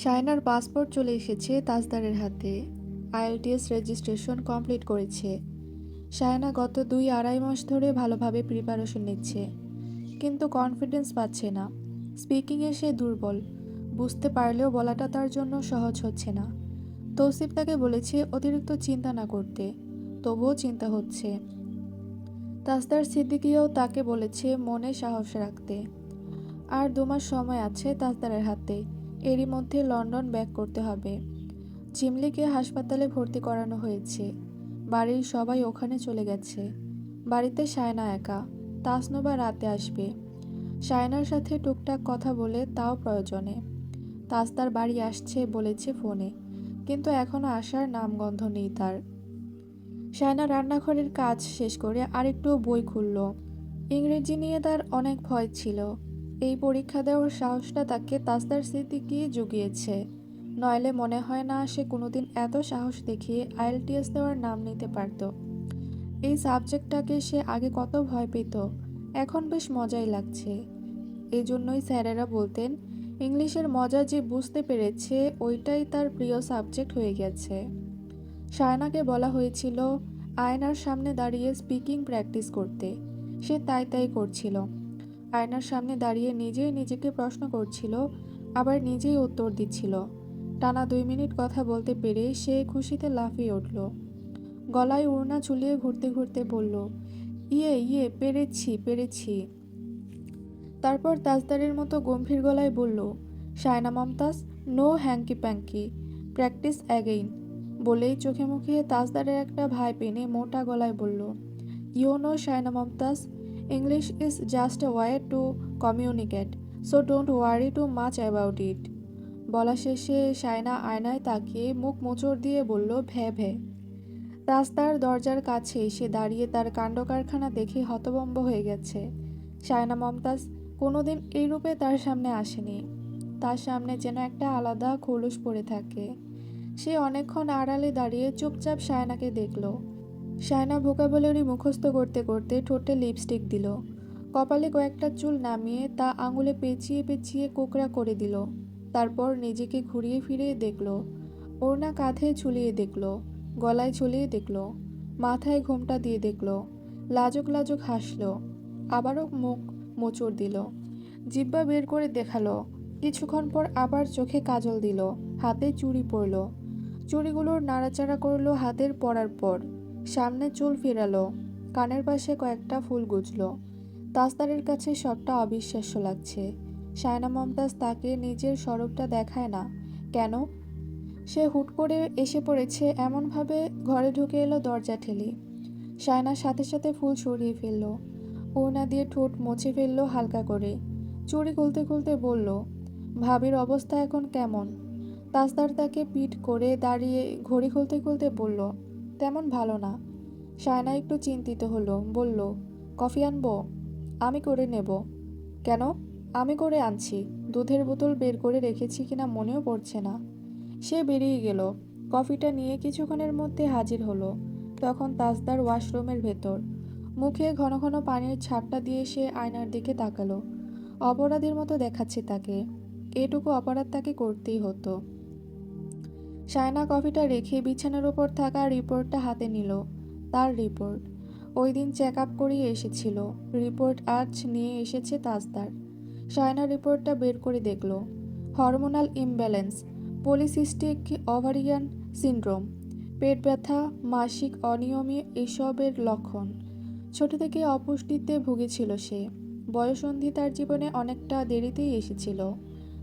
শায়নার passport চলে এসেছে তাজদারের হাতে। আইএলটিএস রেজিস্ট্রেশন কমপ্লিট করেছে। শায়না গত 2-2.5 মাস ধরে ভালোভাবে প্রিপারেশন নিচ্ছে, কিন্তু কনফিডেন্স পাচ্ছে না। স্পিকিংয়ে সে দুর্বল, বুঝতে পারলেও বলাটা তার জন্য সহজ হচ্ছে না। তৌসিফ তাকে বলেছে অতিরিক্ত চিন্তা না করতে, তবুও চিন্তা হচ্ছে। তাজদার সিদ্দিকীও তাকে বলেছে মনে সাহস রাখতে। আর 2 মাস সময় আছে তাজদারের হাতে। এরই মধ্যে লন্ডন ব্যাক করতে হবে। চিমলিকে হাসপাতালে ভর্তি করানো হয়েছে। বাড়ির সবাই ওখানে চলে গেছে। বাড়িতে শায়না একা। তাসনুবা রাতে আসবে। শায়নার সাথে টুকটাক কথা বলে তাও প্রয়োজনে। তাজদার বাড়ি আসছে বলেছে ফোনে, কিন্তু এখনো আসার নামগন্ধ নেই তার। শায়না রান্নাঘরের কাজ শেষ করে আরেকটু বই খুলল। ইংরেজি নিয়ে তার অনেক ভয় ছিল। এই পরীক্ষা দেওয়ার সাহসটা তাকে তাজদার সিদ্দিকী জুগিয়েছে। নইলে মনে হয় না সে কোনোদিন এত সাহস দেখিয়ে আইএলটিএস দেওয়ার নাম নিতে পারত। এই সাবজেক্টটাকে সে আগে কত ভয় পেত, এখন বেশ মজাই লাগছে। এই জন্যই স্যারেরা বলতেন ইংলিশের মজা যে বুঝতে পেরেছে ওইটাই তার প্রিয় সাবজেক্ট হয়ে গেছে। শায়নাকে বলা হয়েছিল আয়নার সামনে দাঁড়িয়ে স্পিকিং প্র্যাকটিস করতে। সে তাই তাই করছিল। আয়নার সামনে দাঁড়িয়ে নিজেই নিজেকে প্রশ্ন করছিল, আবার নিজেই উত্তর দিচ্ছিল। টানা 2 মিনিট কথা বলতে পেরে সে খুশিতে লাফিয়ে উঠল। গলায় ওড়না ঝুলিয়ে ঘুরতে ঘুরতে বলল, ইয়ে ইয়ে, পেরেছি পেরেছি। তারপর তাজদারের মতো গম্ভীর গলায় বলল, Shaina Mumtaz, no hanky panky, practice again. বলেই চোখে মুখে তাজদারের একটা ভাই পেনে মোটা গলায় বলল, you know Shayna Mumtaz, English is just a way to communicate, so don't worry too much about it. বলা শেষে শায়না আয়নায় তাকিয়ে মুখ মোচড় দিয়ে বলল, ভ্যা ভ্যা। তাজদার দরজার কাছে এসে দাঁড়িয়ে তার কাণ্ডকারখানা দেখে হতভম্ব হয়ে গেছে। শায়না মমতাজ কোনোদিন এই রূপে তার সামনে আসেনি। তার সামনে যেন একটা আলাদা খোলস পড়ে থাকে। সে অনেকক্ষণ আড়ালে দাঁড়িয়ে চুপচাপ শায়নাকে দেখল। শায়না ভোকাবুলারি মুখস্থ করতে করতে ঠোঁটে লিপস্টিক দিল। কপালে কয়েকটা চুল নামিয়ে তা আঙুলে পেঁচিয়ে পেঁচিয়ে কোকড়া করে দিল। তারপর নিজেকে ঘুরিয়ে ফিরিয়ে দেখল। ওড়না কাঁধে ঝুলিয়ে দেখল, গলায় ঝুলিয়ে দেখল, মাথায় ঘোমটা দিয়ে দেখল। লাজুক লাজুক হাসল। আবারও মুখ মোচড় দিল, জিহ্বা বের করে দেখালো। কিছুক্ষণ পর আবার চোখে কাজল দিল, হাতে চুড়ি পরল। চুড়িগুলোর নাড়াচাড়া করলো হাতের পরার পর। সামনে চুল ফেরালো, কানের পাশে কয়েকটা ফুল গুজল। তাজদারের কাছে সবটা অবিশ্বাস্য লাগছে। শায়না মমতাজ তাকে নিজের স্বরূপটা দেখায় না কেন? সে হুট করে এসে পড়েছে এমনভাবে, ঘরে ঢুকে এলো দরজা ঠেলে। শায়নার সাথে সাথে ফুল সরিয়ে ফেলল, ওড়না দিয়ে ঠোঁট মুছে ফেলল হালকা করে। চুড়ি খুলতে খুলতে বলল, ভাবির অবস্থা এখন কেমন? তাজদার তাকে পিঠ করে দাঁড়িয়ে ঘড়ি খুলতে খুলতে বলল, তেমন ভালো না। শায়না একটু চিন্তিত হলো, বলল, কফি আনবো? আমি করে নেব। কেন? আমি করে আনছি। দুধের বোতল বের করে রেখেছি কিনা মনেও পড়ছে না। সে বেরিয়ে গেল। কফিটা নিয়ে কিছুক্ষণের মধ্যে হাজির হলো। তখন তাজদার ওয়াশরুমের ভেতর। মুখে ঘন ঘন পানির ছাপটা দিয়ে সে আয়নার দিকে তাকালো। অপরাধীর মতো দেখাচ্ছে তাকে। এটুকু অপরাধ তাকে করতেই হতো। শায়না কফিটা রেখে বিছানার উপর থাকা রিপোর্টটা হাতে নিল। তার রিপোর্ট। ওই দিন চেক আপ করিয়ে এসেছিল। রিপোর্ট আজ নিয়ে এসেছে তাজদার। শায়না রিপোর্টটা বের করে দেখল। Hormonal imbalance, polycystic ovarian syndrome, পেট ব্যথা, মাসিক অনিয়মী এসবের লক্ষণ। ছোট থেকে অপুষ্টিতে ভুগেছিল সে। বয়ঃসন্ধি তার জীবনে অনেকটা দেরিতেই এসেছিল।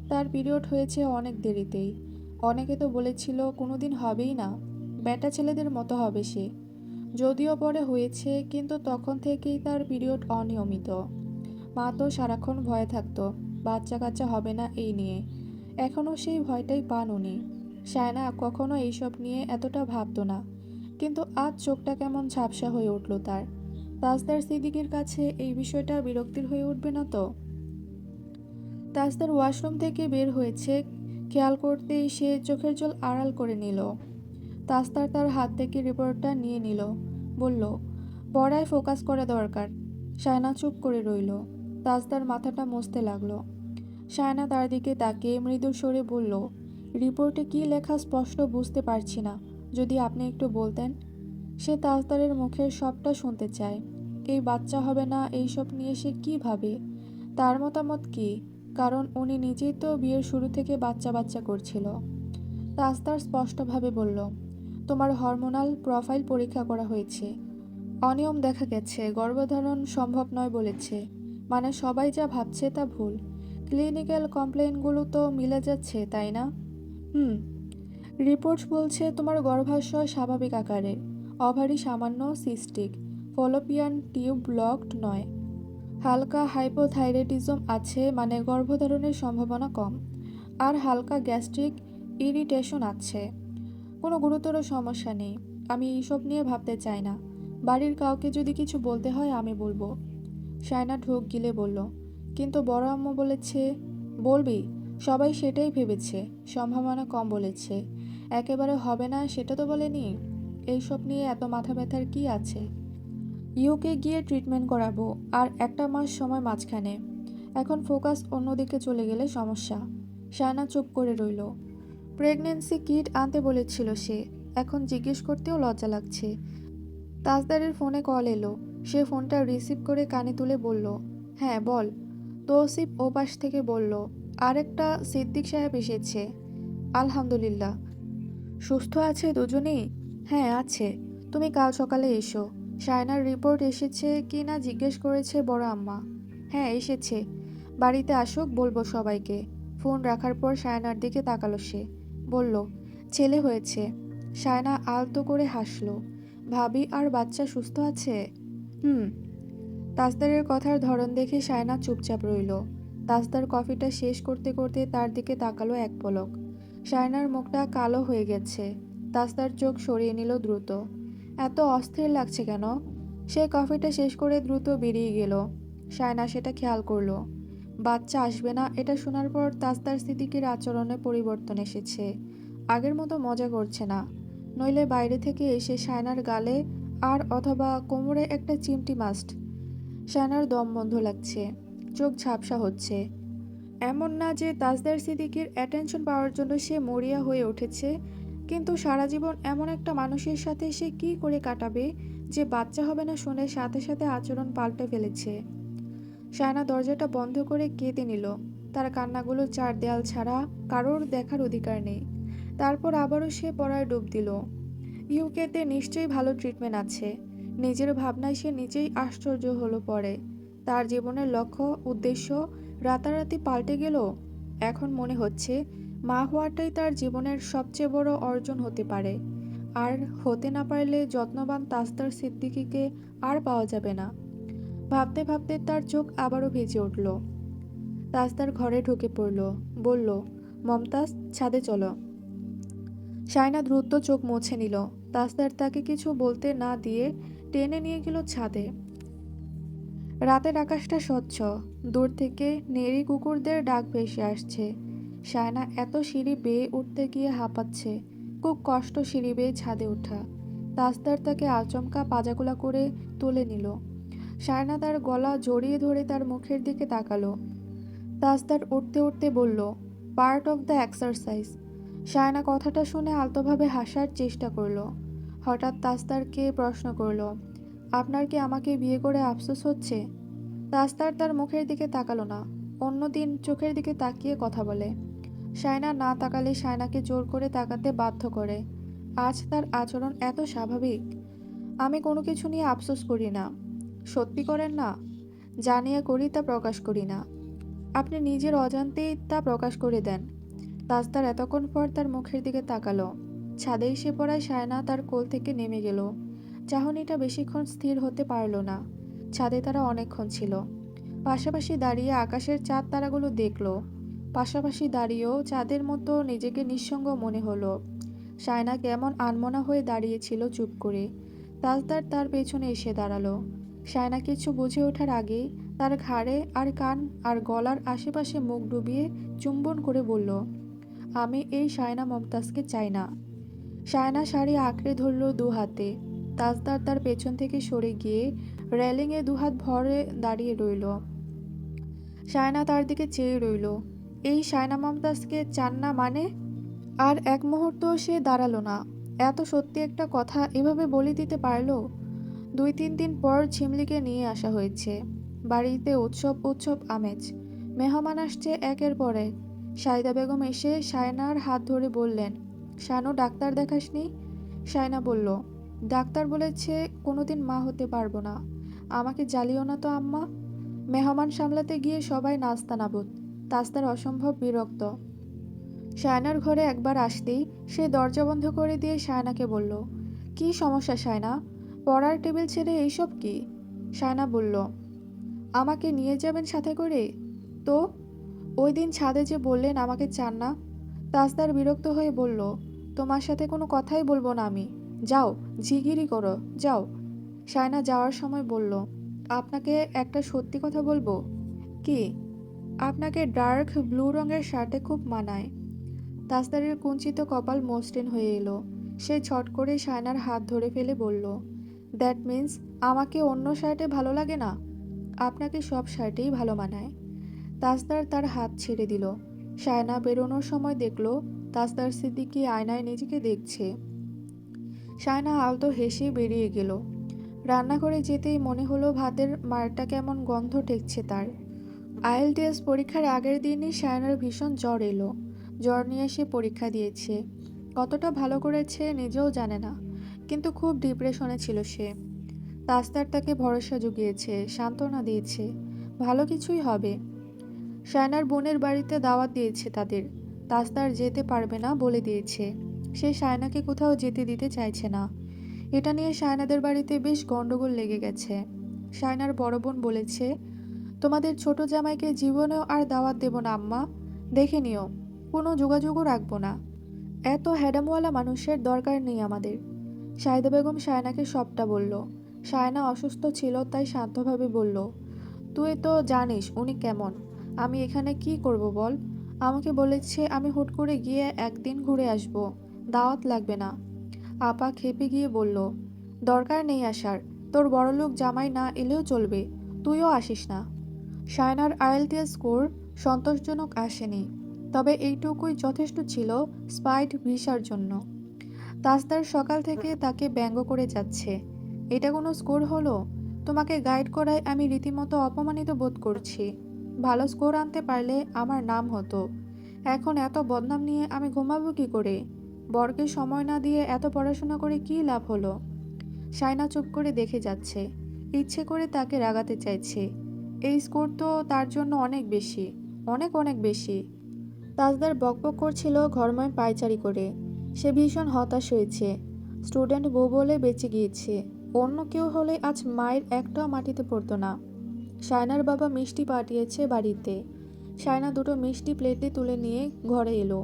তার পিরিয়ড হয়েছে অনেক দেরিতেই। অনেকে তো বলেছিল কোনোদিন হবেই না, বেটা ছেলেদের মতো হবে সে। যদিও পরে হয়েছে, কিন্তু তখন থেকেই তার পিরিয়ড অনিয়মিত। মা তো সারাক্ষণ ভয়ে থাকতো বাচ্চা কাচ্চা হবে না এই নিয়ে। এখনও সেই ভয়টাই পান উনি। শায়না কখনো এইসব নিয়ে এতটা ভাবতো না, কিন্তু আজ চোখটা কেমন ঝাপসা হয়ে উঠল তার। তাজদার সিদ্দিকীর কাছে এই বিষয়টা বিরক্তির হয়ে উঠবে না তো? তাজদার ওয়াশরুম থেকে বের হয়েছে খেয়াল করতেই সে চোখের জল আড়াল করে নিল। তাজদার তার হাত থেকে রিপোর্টটা নিয়ে নিল, বলল, পড়ায় ফোকাস করা দরকার। শায়না চুপ করে রইল। তাজদার মাথাটা মুছতে লাগলো। শায়না তার দিকে তাকিয়ে মৃদু স্বরে বলল, রিপোর্টে কী লেখা স্পষ্ট বুঝতে পারছি না, যদি আপনি একটু বলতেন। সে তাজদারের মুখের সবটা শুনতে চায়। এই বাচ্চা হবে না এইসব নিয়ে সে কী ভাবে, তার মতামত কী, কারণ উনি নিজেই তো বিয়ের শুরু থেকে বাচ্চা বাচ্চা করছিল। তাজদার স্পষ্টভাবে বলল, তোমার হরমোনাল প্রোফাইল পরীক্ষা করা হয়েছে, অনিয়ম দেখা গেছে, গর্ভধারণ সম্ভব নয় বলেছে। মানে সবাই যা ভাবছে তা ভুল। ক্লিনিক্যাল কমপ্লেইনগুলো তো মিলে যাচ্ছে, তাই না? হুম। রিপোর্ট বলছে তোমার গর্ভাশয় স্বাভাবিক আকারের, ওভারি সামান্য সিস্টিক, ফলোপিয়ান টিউব ব্লকড নয়। হালকা হাইপোথাইরয়েডিজম আছে, মানে গর্ভধারণের সম্ভাবনা কম। আর হালকা গ্যাস্ট্রিক ইরিটেশন আছে। কোনো গুরুতর সমস্যা নেই। আমি এইসব নিয়ে ভাবতে চাই না। বাড়ির কাউকে যদি কিছু বলতে হয় আমি বলবো। শায়না ঢোক গিলে বলল, কিন্তু বড় আম্মু বলেছে। বলবি, সবাই সেটাই ভেবেছে, সম্ভাবনা কম বলেছে। একেবারে হবে না সেটা তো বলেনি। এইসব নিয়ে এত মাথা ব্যথার কি আছে? ইউকে গিয়ে ট্রিটমেন্ট করাবো, আর একটা মাস সময় মাঝখানে। এখন ফোকাস অন্যদিকে চলে গেলে সমস্যা। শায়না চুপ করে রইল। প্রেগন্যান্সি কিট আনতে বলেছিল সে, এখন জিজ্ঞেস করতেও লজ্জা লাগছে। তাজদারের ফোনে কল এলো। সে ফোনটা রিসিভ করে কানে তুলে বলল, হ্যাঁ বল। তৌসিফ ওপাশ থেকে বলল, আরেকটা সিদ্দিক সাহেব এসেছে। আলহামদুলিল্লাহ। সুস্থ আছে দুজনেই? হ্যাঁ আছে। তুমি কাল সকালে এসো। শায়নার রিপোর্ট এসেছে কি না জিজ্ঞেস করেছে বড় আম্মা। হ্যাঁ এসেছে। বাড়িতে আসুক বলবো সবাইকে। ফোন রাখার পর শায়নার দিকে তাকালো সে। বলল, ছেলে হয়েছে। শায়না আলতো করে হাসলো। ভাবি আর বাচ্চা সুস্থ আছে? হুম। তাজদারের কথার ধরন দেখে শায়না চুপচাপ রইল। তাজদার কফিটা শেষ করতে করতে তার দিকে তাকালো এক পলক। শায়নার মুখটা কালো হয়ে গেছে। তাজদার চোখ সরিয়ে নিল দ্রুত। এত অস্থির লাগছে কেন? সে কফিটা শেষ করে দ্রুত বেরিয়ে গেল। শায়না সেটা খেয়াল করলো। বাচ্চা আসবে না এটা শোনার পর তাজদার সিদ্দিকীর আচরণে পরিবর্তন এসেছে। আগের মতো মজা করছে না। নইলে বাইরে থেকে এসে শায়নার গালে আর অথবা কোমরে একটা চিমটি মাস্ট। শায়নার দম বন্ধ লাগছে, চোখ ঝাপসা হচ্ছে। এমন না যে তাজদার সিদ্দিকীর অ্যাটেনশন পাওয়ার জন্য সে মরিয়া হয়ে উঠেছে, কিন্তু সারা জীবন এমন একটা মানুষের সাথে সে কি করে কাটাবে যে বাচ্চা হবে না শুনে সাথে সাথে আচরণ পাল্টে ফেলেছে। শায়না দরজাটা বন্ধ করে কেঁদে নিল। তার কান্নাগুলো চার দেয়াল ছাড়া কারোর দেখার অধিকার নেই। তারপর আবারও সে পড়ায় ডুব দিল। ইউকেতে নিশ্চয়ই ভালো ট্রিটমেন্ট আছে। নিজের ভাবনায় সে নিজেই আশ্চর্য হলো পরে। তার জীবনের লক্ষ্য উদ্দেশ্য রাতারাতি পাল্টে গেল। এখন মনে হচ্ছে মা হওয়াটাই তার জীবনের সবচেয়ে বড় অর্জন হতে পারে। আর হতে না পারলে যত্নবান তাজদার সিদ্দিকীকে আর পাওয়া যাবে না। ভাবতে ভাবতে তার চোখ আবারও ভিজে উঠল। তাজদার ঘরে ঢুকে পড়ল। বলল, মমতাজ ছাদে চলো। শায়না দ্রুত চোখ মুছে নিল। তাজদার তাকে কিছু বলতে না দিয়ে টেনে নিয়ে গেল ছাদে। রাতের আকাশটা স্বচ্ছ। দূর থেকে নেড়ি কুকুরদের ডাক ভেসে আসছে। শায়না এত সিঁড়ি বেয়ে উঠতে গিয়ে হাঁপাচ্ছে। খুব কষ্ট সিঁড়ি বেয়ে ছাদে ওঠা। তাজদার তাকে আচমকা পাজাগুলা করে তুলে নিল। শায়না তার গলা জড়িয়ে ধরে তার মুখের দিকে তাকালো। তাজদার উঠতে উঠতে বলল, part of the exercise. Shayna কথাটা শুনে আলতোভাবে হাসার চেষ্টা করলো। হঠাৎ তাজদারকে প্রশ্ন করলো, আপনার কি আমাকে বিয়ে করে আফসোস হচ্ছে? তাজদার তার মুখের দিকে তাকালো না। অন্যদিন চোখের দিকে তাকিয়ে কথা বলে। শায়না না তাকালে শায়নাকে জোর করে তাকাতে বাধ্য করে। আজ তার আচরণ এত স্বাভাবিক। আমি কোনো কিছু নিয়ে আফসোস করি না। সত্যি করেন না? জানিয়ে করি তা প্রকাশ করি না। আপনি নিজের অজান্তেই তা প্রকাশ করে দেন। তাজদার এতক্ষণ পর তার মুখের দিকে তাকালো। ছাদে এসে পড়ায় শায়না তার কোল থেকে নেমে গেল। চাহনিটা বেশিক্ষণ স্থির হতে পারল না। ছাদে তারা অনেকক্ষণ ছিল। পাশাপাশি দাঁড়িয়ে আকাশের চাঁদ তারাগুলো দেখল। পাশাপাশি দাঁড়িয়েও চাঁদের মতো নিজেকে নিঃসঙ্গ মনে হলো। শায়না কেমন আনমনা হয়ে দাঁড়িয়েছিল চুপ করে। তাজদার তার পেছনে এসে দাঁড়ালো। শায়না কিছু বুঝে ওঠার আগেই তার ঘাড়ে আর কান আর গলার আশেপাশে মুখ ডুবিয়ে চুম্বন করে বলল, আমি এই শায়না মমতাজকে চাই না। শায়না শাড়ি আঁকড়ে ধরল দু হাতে। তাজদার তার পেছন থেকে সরে গিয়ে রেলিংয়ে দুহাত ভরে দাঁড়িয়ে রইল। শায়না তার দিকে চেয়ে রইল। এই শায়না মমতাজকে চান না মানে? আর এক মুহূর্ত সে দাঁড়ালো না। এত সত্যি একটা কথা এভাবে বলে দিতে পারলো। 2-3 দিন পর ঝিমলিকে নিয়ে আসা হয়েছে। বাড়িতে উৎসব উৎসব আমেজ। মেহমান আসছে একের পর এক। সাইদা বেগম এসে শায়নার হাত ধরে বললেন, শানু, ডাক্তার দেখাসনি? শায়না বলল, ডাক্তার বলেছে কোনোদিন মা হতে পারবো না। আমাকে জ্বালিও না তো আম্মা। মেহমান সামলাতে গিয়ে সবাই নাস্তানাবুদ। তাস্তার অসম্ভব বিরক্ত। শায়নার ঘরে একবার আসতেই সে দরজা বন্ধ করে দিয়ে শায়নাকে বলল, কি সমস্যা শায়না? পড়ার টেবিল ছেড়ে এইসব কি? শায়না বলল, আমাকে নিয়ে যাবেন সাথে করে? তো ওই দিন ছাদে যে বললেন আমাকে চান না। তাজদার বিরক্ত হয়ে বলল, তোমার সাথে কোনো কথাই বলবো না আমি। যাও, ঝিগিরি করো, যাও। শায়না যাওয়ার সময় বলল, আপনাকে একটা সত্যি কথা বলবো। কি? আপনাকে ডার্ক ব্লু রঙের শার্টে খুব মানায়। তাজদারের কুঞ্চিত কপাল মসৃণ হয়ে এলো। সে ছট করে শায়নার হাত ধরে ফেলে বলল, দ্যাট মিন্স আমাকে অন্য শার্টে ভালো লাগে না? আপনাকে সব শার্টেই ভালো মানায়। তাজদার তার হাত ছেড়ে দিল। শায়না বেরোনোর সময় দেখল তাজদার সিদ্দিকী আয়নায় নিজেকে দেখছে। শায়না আলতো হেসে বেরিয়ে গেল। রান্নাঘরে যেতেই মনে হলো ভাতের মারটা কেমন গন্ধ ঠেকছে তার। আইএলটিএস পরীক্ষার আগের দিনই শায়নার ভীষণ জ্বর এলো। জ্বর নিয়ে সে পরীক্ষা দিয়েছে। কতটা ভালো করেছে নিজেও জানে না, কিন্তু খুব ডিপ্রেশনে ছিল সে। তাজদার তাকে ভরসা জুগিয়েছে, সান্ত্বনা দিয়েছে, ভালো কিছুই হবে। শায়নার বোনের বাড়িতে দাওয়াত দিয়েছে তাদের। তাজদার যেতে পারবে না বলে দিয়েছে। সে শায়নাকে কোথাও যেতে দিতে চাইছে না। এটা নিয়ে শায়নাদের বাড়িতে বেশ গন্ডগোল লেগে গেছে। শায়নার বড় বোন বলেছে, তোমাদের ছোট জামাইকে জীবনেও আর দাওয়াত দেব না আম্মা, দেখে নিও, কোনো যোগাযোগও রাখবো না। এত হ্যাডামওয়ালা মানুষের দরকার নেই আমাদের। সাইদা বেগম শায়নাকে সবটা বলল। শায়না অসুস্থ ছিল তাই শান্তভাবে বলল, তুই তো জানিস উনি কেমন। আমি এখানে কি করব বল? আমাকে বলেছে আমি হুট করে গিয়ে একদিন ঘুরে আসব, দাওয়াত লাগবে না। আপা খেপে গিয়ে বলল, দরকার নেই আসার, তোর বড়লোক জামাই না এলেও চলবে, তুইও আসিস না। শায়নার আইএলটিএস স্কোর সন্তোষজনক আসেনি, তবে এইটুকুই যথেষ্ট ছিল স্পাইট ভিসার জন্য। তাজদার সকাল থেকে তাকে ব্যঙ্গ করে যাচ্ছে, এটা কোনো স্কোর হলো? তোমাকে গাইড করায় আমি রীতিমতো অপমানিত বোধ করছি। ভালো স্কোর আনতে পারলে আমার নাম হতো। এখন এত বদনাম নিয়ে আমি ঘুমাবো কি করে? বরকে সময় না দিয়ে এত পড়াশোনা করে কি লাভ হলো? শায়না চুপ করে দেখে যাচ্ছে। ইচ্ছে করে তাকে রাগাতে চাইছে। এই স্কোর তো তার জন্য অনেক বেশি, অনেক অনেক বেশি। তাজদার বকবক করছিল ঘরময় পায়চারি করে। সে ভীষণ হতাশ হয়েছে। স্টুডেন্ট বউ বলে বেঁচে গিয়েছে। অন্য কেউ হলে আজ মায়ের একটাও মাটিতে পড়তো না। শায়নার বাবা মিষ্টি পাঠিয়েছে বাড়িতে। শায়না দুটো মিষ্টি প্লেটে তুলে নিয়ে ঘরে এলো।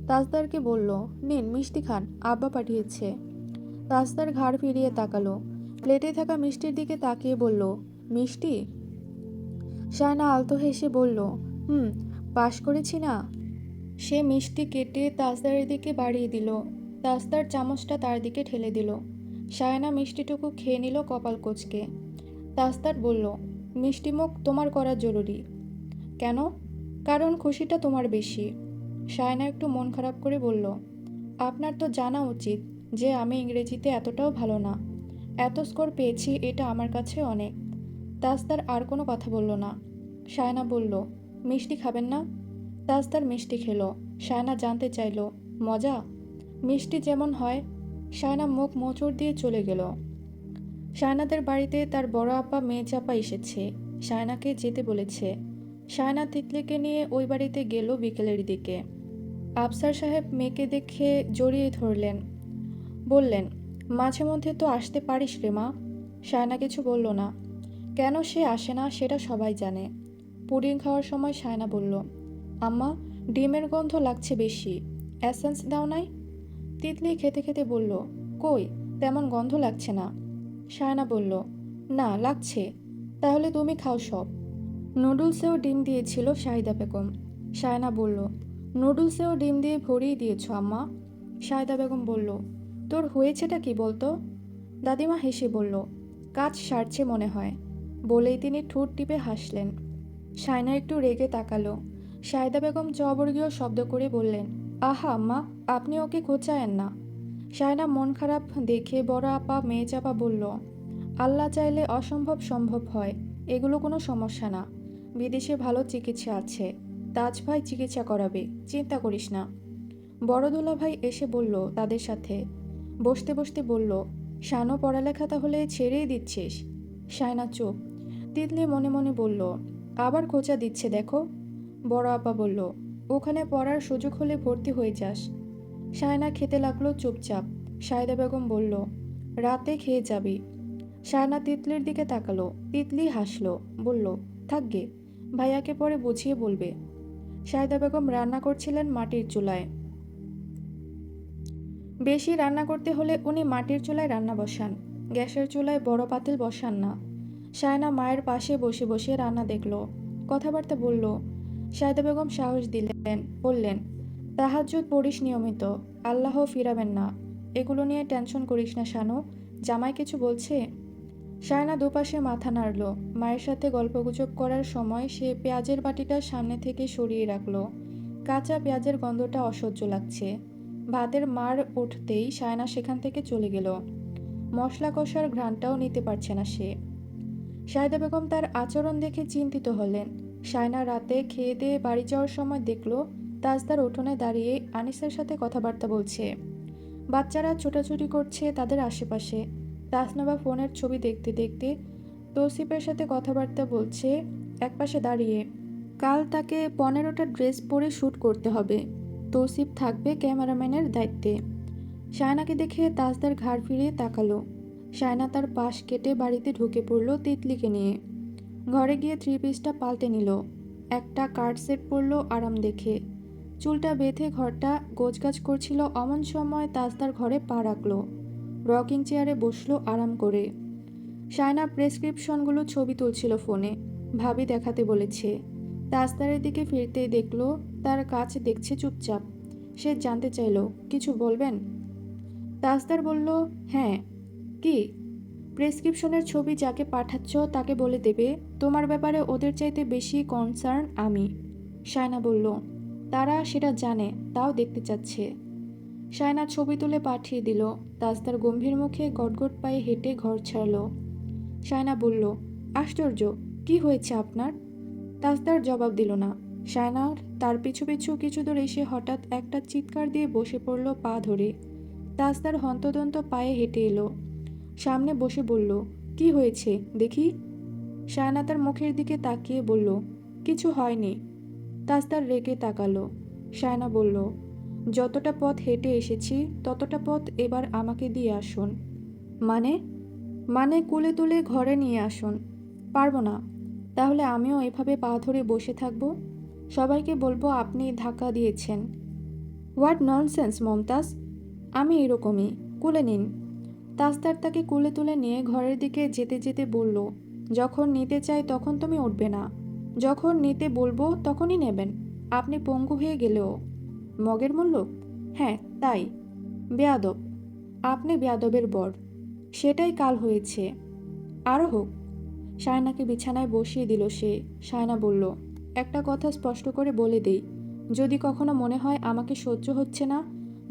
তাজদারকে বলল, নিন মিষ্টি খান, আব্বা পাঠিয়েছে। তাজদার ঘাড় ফিরিয়ে তাকালো। প্লেটে থাকা মিষ্টির দিকে তাকিয়ে বলল, মিষ্টি? শায়না আলতো হেসে বলল, হুম, পাশ করেছি না। সে মিষ্টি কেটে তাজদারের দিকে বাড়িয়ে দিল। তাজদার চামচটা তার দিকে ঠেলে দিল। শায়না মিষ্টিটুকু খেয়ে নিল কপাল কোঁচকে। তাজদার বলল, মিষ্টিমুখ তোমার করা জরুরি। কেন? কারণ খুশিটা তোমার বেশি। শায়না একটু মন খারাপ করে বলল, আপনার তো জানা উচিত যে আমি ইংরেজিতে এতটাও ভালো না। এত স্কোর পেয়েছি এটা আমার কাছে অনেক। তাজদার আর কোনো কথা বলল না। শায়না বলল, মিষ্টি খাবেন না? তাজদার মিষ্টি খেলো। শায়না জানতে চাইল, মজা? মিষ্টি যেমন হয়। শায়না মুখ মোচড় দিয়ে চলে গেল। শায়নাদের বাড়িতে তার বড় আপা মেয়ে চাপা এসেছে। শায়নাকে যেতে বলেছে। শায়না তিতলিকে নিয়ে ওই বাড়িতে গেল বিকেলের দিকে। আফসার সাহেব মেয়েকে দেখে জড়িয়ে ধরলেন। বললেন, মাঝে মধ্যে তো আসতে পারিস রে মা। শায়না কিছু বলল না। কেন সে আসে না সেটা সবাই জানে। পুডিং খাওয়ার সময় শায়না বলল, আম্মা, ডিমের গন্ধ লাগছে বেশি, এসেন্স দাও নাই? তিতলি খেতে খেতে বলল, কই, তেমন গন্ধ লাগছে না। শায়না বলল, না লাগছে। তাহলে তুমি খাও সব। নুডলসেও ডিম দিয়েছিল শাহিদা বেগম। শায়না বলল, নুডলসেও ডিম দিয়ে ভরিয়ে দিয়েছ আম্মা। শাহিদা বেগম বলল, তোর হয়েছেটা কি বলতো? দাদিমা হেসে বলল, কাজ সারছে মনে হয়। বলেই তিনি ঠোঁট টিপে হাসলেন। শায়না একটু রেগে তাকালো। শাহিদা বেগম জবর্গীয় শব্দ করে বললেন, আহা আম্মা, আপনি ওকে খোঁচায়েন না। সায়না মন খারাপ দেখে বড় আপা মেয়ে চাপা বলল, আল্লাহ চাইলে অসম্ভব সম্ভব হয়, এগুলো কোনো সমস্যা না। বিদেশে ভালো চিকিৎসা আছে, তাজ ভাই চিকিৎসা করাবে, চিন্তা করিস না। বড় দুলাভাই এসে বলল তাদের সাথে। বসতে বসতে বলল, শানও পড়ালেখা তাহলে ছেড়েই দিচ্ছিস? সায়না চুপ। তিতলি মনে মনে বলল, আবার খোঁচা দিচ্ছে দেখো। বড় আপা বলল, ওখানে পড়ার সুযোগ হলে ভর্তি হয়ে যাস। সায়না খেতে লাগলো চুপচাপ। সায়দা বেগম বলল, রাতে খেয়ে যাবি। সায়না তিতলির দিকে তাকালো। তিতলি হাসলো, বলল, থাকগে, ভাইয়াকে পরে বুঝিয়ে বলবে। সায়দা বেগম রান্না করছিলেন মাটির চুলায়। বেশি রান্না করতে হলে উনি মাটির চুলায় রান্না বসান, গ্যাসের চুলায় বড় পাতিল বসান না। সায়না মায়ের পাশে বসে বসে রান্না দেখলো, কথাবার্তা বলল। সায়দা বেগম সাহস দিলেন, বললেন, তাহাজ্জুদ পড়িস নিয়মিত, আল্লাহ ফিরাবেন না। এগুলো নিয়ে টেনশন করিস না শানু, জামাই কিছু বলছে? সায়না দুপাশে মাথা নাড়ল। মায়ের সাথে গল্পগুজব করার সময় সে পেঁয়াজের বাটিটা সামনে থেকে সরিয়ে রাখলো। কাঁচা পেঁয়াজের গন্ধটা অসহ্য লাগছে। ভাতের মাড় উঠতেই সায়না সেখান থেকে চলে গেল। মশলা কষার ঘ্রাণটাও নিতে পারছে না সে। সায়দা বেগম তার আচরণ দেখে চিন্তিত হলেন। সায়না রাতে খেয়ে দিয়ে বাড়ি যাওয়ার সময় দেখল তাজদার উঠোনে দাঁড়িয়ে আনিসের সাথে কথাবার্তা বলছে। বাচ্চারা ছোটাছুটি করছে তাদের আশেপাশে। তাসনবা ফোনের ছবি দেখতে দেখতে তৌসিফের সাথে কথাবার্তা বলছে একপাশে দাঁড়িয়ে। কাল তাকে 15টা ড্রেস পরে শ্যুট করতে হবে। তৌসিফ থাকবে ক্যামেরাম্যানের দায়িত্বে। সায়নাকে দেখে তাজদার ঘাড় ফিরিয়ে তাকালো। সায়না তার পাশ কেটে বাড়িতে ঢুকে পড়ল তিতলিকে নিয়ে। ঘরে গিয়ে 3 পিসটা পাল্টে নিল। একটা কার্ড সেট পরল আরাম দেখে। চুলটা বেঁধে ঘরটা গোছগাছ করছিল অমন সময় তাজদার ঘরে পা রাখলো। রকিং চেয়ারে বসলো আরাম করে। সায়না প্রেসক্রিপশনগুলো ছবি তুলছিল ফোনে, ভাবি দেখাতে বলেছে। তাজদারের দিকে ফিরতেই দেখলো তার কাজ দেখছে চুপচাপ। সে জানতে চাইল, কিছু বলবেন? তাজদার বলল, হ্যাঁ। কি? প্রেসক্রিপশনের ছবি যাকে পাঠাচ্ছ তাকে বলে দেবে তোমার ব্যাপারে ওদের চাইতে বেশি কনসার্ন আমি। সায়না বলল, তারা সেটা জানে, তাও দেখতে চাচ্ছে। সায়না ছবি তুলে পাঠিয়ে দিল। তাজদার গম্ভীর মুখে গটগট পায়ে হেঁটে ঘর ছাড়ল। সায়না বলল, আশ্চর্য, কি হয়েছে আপনার? তাজদার জবাব দিল না। সায়নার তার পিছু পিছু কিছু দূর এসে হঠাৎ একটা চিৎকার দিয়ে বসে পড়ল পা ধরে। তাজদার হন্তদন্ত পায়ে হেঁটে এলো, সামনে বসে বলল, কি হয়েছে দেখি। সায়না তার মুখের দিকে তাকিয়ে বলল, কিছু হয়নি। তাজদার রেগে তাকালো। সায়না বলল, যতটা পথ হেঁটে এসেছি ততটা পথ এবার আমাকে দিয়ে আসুন। মানে? মানে কোলে তুলে ঘরে নিয়ে আসুন। পারবো না। তাহলে আমিও এভাবে পা ধরে বসে থাকব? সবাইকে বলবো আপনি ধাক্কা দিয়েছেন। হোয়াট ননসেন্স মমতাজ, আমি এরকমই, কোলে নিন। তাজদার তাকে কোলে তুলে নিয়ে ঘরের দিকে যেতে যেতে বলল, যখন নিতে চাই তখন তুমি উঠবে না, যখন নিতে বলবো তখনই নেবেন। আপনি পঙ্গু হয়ে গেলেও। মগের মূল্য? হ্যাঁ তাই। বেয়াদব। আপনি বেয়াদবের বর। সেটাই কাল হয়েছে, আরও হোক। সায়নাকে বিছানায় বসিয়ে দিল সে। সায়না বলল, একটা কথা স্পষ্ট করে বলে দেই, যদি কখনো মনে হয় আমাকে সহ্য হচ্ছে না,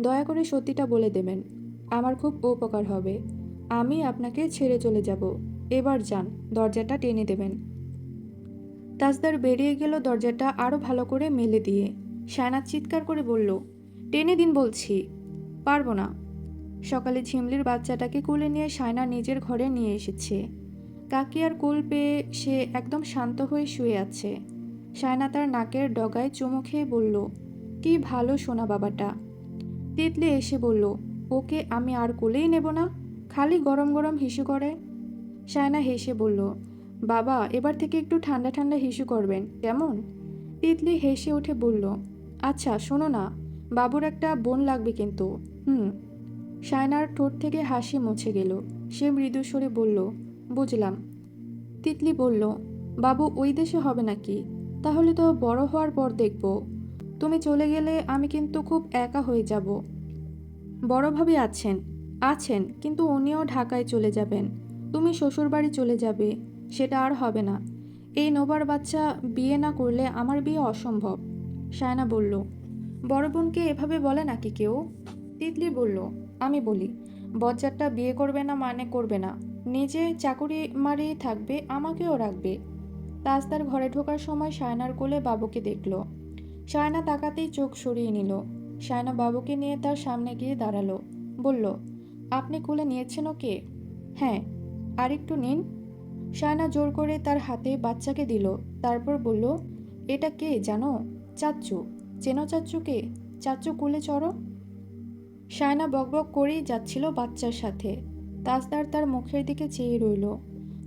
দয়া করে সত্যিটা বলে দেবেন, আমার খুব উপকার হবে। আমি আপনাকে ছেড়ে চলে যাব। এবার যান, দরজাটা টেনে দেবেন। তাজদার বেরিয়ে গেল দরজাটা আরও ভালো করে মেলে দিয়ে। সায়না চিৎকার করে বলল, টেনে দিন বলছি। পারবো না। সকালে ঝিমলির বাচ্চাটাকে কোলে নিয়ে সায়না নিজের ঘরে নিয়ে এসেছে। কাকিয়ার কোল পেয়ে সে একদম শান্ত হয়ে শুয়ে আছে। সায়না তার নাকের ডগায় চুমু খেয়ে বলল, কি ভালো সোনা বাবাটা। তিতলি এসে বলল, ওকে আমি আর কোলেই নেব না, খালি গরম গরম হিসু করে। সায়না হেসে বলল, বাবা এবার থেকে একটু ঠান্ডা ঠান্ডা হিসু করবেন কেমন? তিতলি হেসে উঠে বলল, আচ্ছা শোনো না, বাবুর একটা বোন লাগবে কিন্তু। সায়নার ঠোঁট থেকে হাসি মুছে গেল। সে মৃদু স্বরে বলল, বুঝলাম। তিতলি বলল, বাবু ওই দেশে হবে নাকি? তাহলে তো বড় হওয়ার পর দেখব। তুমি চলে গেলে আমি কিন্তু খুব একা হয়ে যাব। বড় ভাবি আছেন, আছেন, কিন্তু উনিও ঢাকায় চলে যাবেন। তুমি শ্বশুরবাড়ি চলে যাবে, সেটা আর হবে না। এই নোবার বাচ্চা বিয়ে না করলে আমার বিয়ে অসম্ভব। সায়না বলল, বড় বোনকে এভাবে বলে নাকি কেউ? তিতলি বলল, আমি বলি, বজ্জাতটা বিয়ে করবে না মানে করবে না, নিজে চাকুরি মারিয়ে থাকবে, আমাকেও রাখবে। তাজদার ঘরে ঢোকার সময় সায়নার কোলে বাবুকে দেখল। সায়না তাকাতেই চোখ সরিয়ে নিল। সায়না বাবুকে নিয়ে তার সামনে গিয়ে দাঁড়ালো। বলল, আপনি কোলে নিয়েছেন ওকে? হ্যাঁ। আর একটু নিন। সায়না জোর করে তার হাতে বাচ্চাকে দিল। তারপর বলল, এটা কে জানো? চাচ্চু। চেনো চাচ্চুকে? চাচ্চু কোলে চড়ো। সায়না বকবক করেই যাচ্ছিল বাচ্চার সাথে। তাজদার তার মুখের দিকে চেয়ে রইল।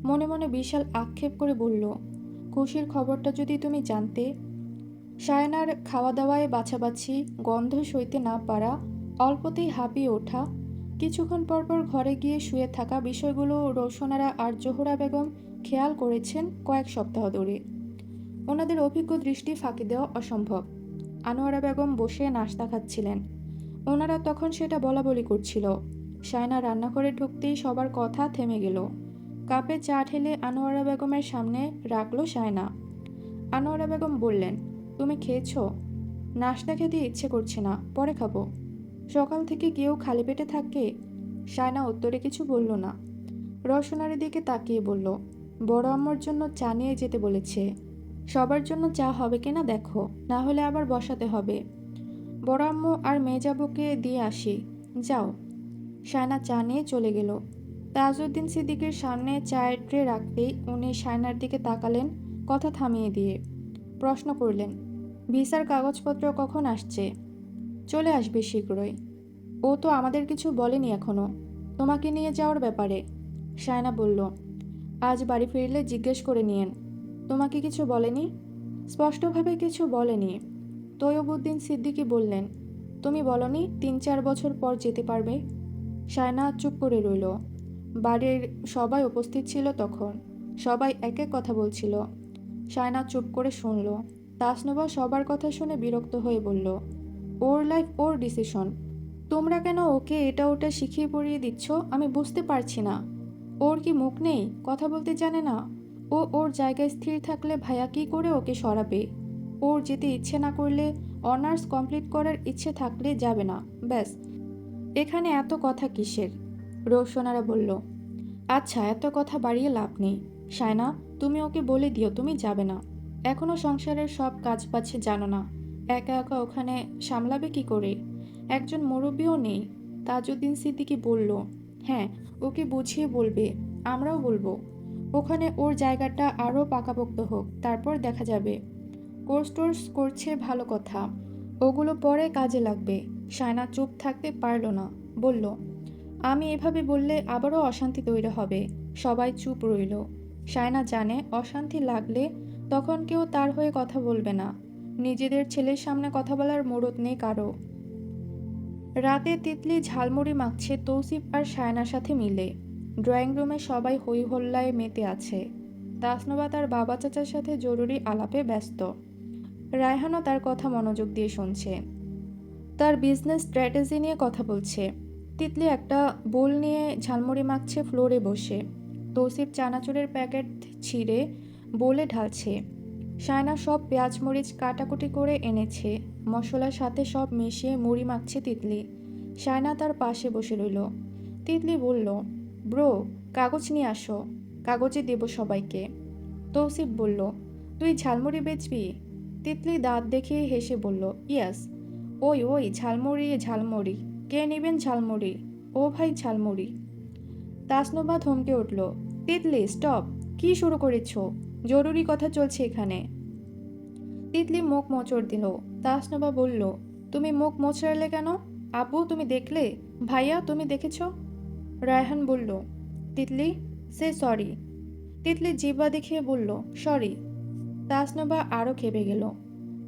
মনে মনে বিশাল আক্ষেপ করে বলল, খুশির খবরটা যদি তুমি জানতে। সায়নার খাওয়া দাওয়ায় বাছাবাছি, গন্ধ সইতে না পারা, অল্পতেই হাঁপিয়ে ওঠা, কিছুক্ষণ পরপর ঘরে গিয়ে শুয়ে থাকা বিষয়গুলো রোশনারা আর জোহরা বেগম খেয়াল করেছেন কয়েক সপ্তাহ ধরে। ওনাদের অভিজ্ঞ দৃষ্টি ফাঁকি দেওয়া অসম্ভব। আনোয়ারা বেগম বসে নাশতা খাচ্ছিলেন। ওনারা তখন সেটা বলাবলি করছিল। সায়না রান্নাঘরে ঢুকতেই সবার কথা থেমে গেল। কাপে চা ঢেলে আনোয়ারা বেগমের সামনে রাখলো সায়না। আনোয়ারা বেগম বললেন, তুমি খেয়েছো? নাশতা খেতে ইচ্ছে করছে না, পরে খাবো। সকাল থেকে কেউ খালি পেটে থাকে? সায়না উত্তরে কিছু বলল না। রওশনার দিকে তাকিয়ে বলল, বড় আম্মুর জন্য চা নিয়ে যেতে বলেছে। সবার জন্য চা হবে কিনা দেখো, না হলে আবার বসাতে হবে। বড় আম্মু আর মেজাবুকে দিয়ে আসি, যাও। সায়না চা নিয়ে চলে গেল। তাজউদ্দিন সিদ্দিকের সামনে চায়ের ট্রে রাখতেই উনি সায়নার দিকে তাকালেন, কথা থামিয়ে দিয়ে। প্রশ্ন করলেন, ভিসার কাগজপত্র কখন আসছে? চলে আসবে শীঘ্রই। ও তো আমাদের কিছু বলেনি এখনো, তোমাকে নিয়ে যাওয়ার ব্যাপারে। সায়না বলল, আজ বাড়ি ফিরলে জিজ্ঞেস করে নিয়েন। তোমাকে কিছু বলেনি? স্পষ্টভাবে কিছু বলেনি। তৈয়বউদ্দিন সিদ্দিকী বললেন, তুমি বলনি ৩-৪ বছর পর যেতে পারবে? সায়না চুপ করে রইল। বাড়ির সবাই উপস্থিত ছিল তখন। সবাই এক এক কথা বলছিল। সায়না চুপ করে শুনল। তাসনুবা সবার কথা শুনে বিরক্ত হয়ে বলল, ওর লাইফ ওর ডিসিশন, তোমরা কেন ওকে এটা ওটা শিখিয়ে পড়িয়ে দিচ্ছ আমি বুঝতে পারছি না। ওর কি মুখ নেই, কথা বলতে জানে না? ও ওর জায়গায় স্থির থাকলে ভাইয়া কি করে ওকে সরাবে? ওর যেতে ইচ্ছে না করলে, অনার্স কমপ্লিট করার ইচ্ছে থাকলে যাবে না, ব্যাস। এখানে এত কথা কিসের? রৌশনারা বলল, আচ্ছা এত কথা বাড়িয়ে লাভ নেই। সায়না, তুমি ওকে বলে দিও তুমি যাবে না। এখনো সংসারের সব কাজ বাজে জানো না, একা একা ওখানে সামলাবে কি করে? একজন মুরব্বীও নেই। তাজউদ্দিন সিদ্দিকী বলল, হ্যাঁ, ওকে বুঝিয়ে বলবে, আমরাও বলবো। ওখানে ওর জায়গাটা আরও পাকাপোক্ত হোক, তারপর দেখা যাবে। কোর্স টোর্স করছে ভালো কথা, ওগুলো পরে কাজে লাগবে। সায়না চুপ থাকতে পারল না, বলল, আমি এভাবে বললে আবারও অশান্তি তৈরি হবে। সবাই চুপ রইল। সায়না জানে অশান্তি লাগলে তখন কেউ তার হয়ে কথা বলবে না। নিজেদের ছেলের সামনে কথা বলার মুরদ নেই কারো। রাতে তিতলি ঝালমুড়ি মাখছে তৌসিফ আর সায়নার সাথে মিলে। ড্রয়িং রুমে সবাই হই হল্লায় মেতে আছে। তাসনুবা তার বাবা চাচার সাথে জরুরি আলাপে ব্যস্ত। রায়হানও তার কথা মনোযোগ দিয়ে শুনছে। তার বিজনেস স্ট্র্যাটেজি নিয়ে কথা বলছে। তিতলি একটা বোল নিয়ে ঝালমুড়ি মাখছে ফ্লোরে বসে। তৌসিফ চানাচুরের প্যাকেট ছিঁড়ে বোলে ঢালছে। সায়না সব পেঁয়াজ মরিচ কাটাকুটি করে এনেছে। মশলার সাথে সব মিশিয়ে মুড়ি মাখছে তিতলি। সায়না তার পাশে বসে রইল। তিতলি বলল, ব্রো, কাগজ নিয়ে আসো, কাগজে দেব সবাইকে। তৌসিফ বলল, তুই ঝালমুড়ি বেচবি? তিতলি দাঁত দেখিয়ে হেসে বলল, ইয়াস। ওই ওই ঝালমুড়ি ঝালমুড়ি, কে নেবেন ঝালমুড়ি? ও ভাই ঝালমুড়ি। তাসনুবা ধমকে উঠল, তিতলি স্টপ, কি শুরু করেছ? জরুরি কথা চলছে এখানে। তিতলি মুখ মোচড় দিল। তাসনুবা বলল, তুমি মুখ মোচড়ালে কেন? আব্বু তুমি দেখলে? ভাইয়া তুমি দেখেছ? রায়হান বলল, তিতলি সে সরি। তিতলি জিহ্বা দেখিয়ে বলল, সরি। তাসনুবা আরও খেপে গেল।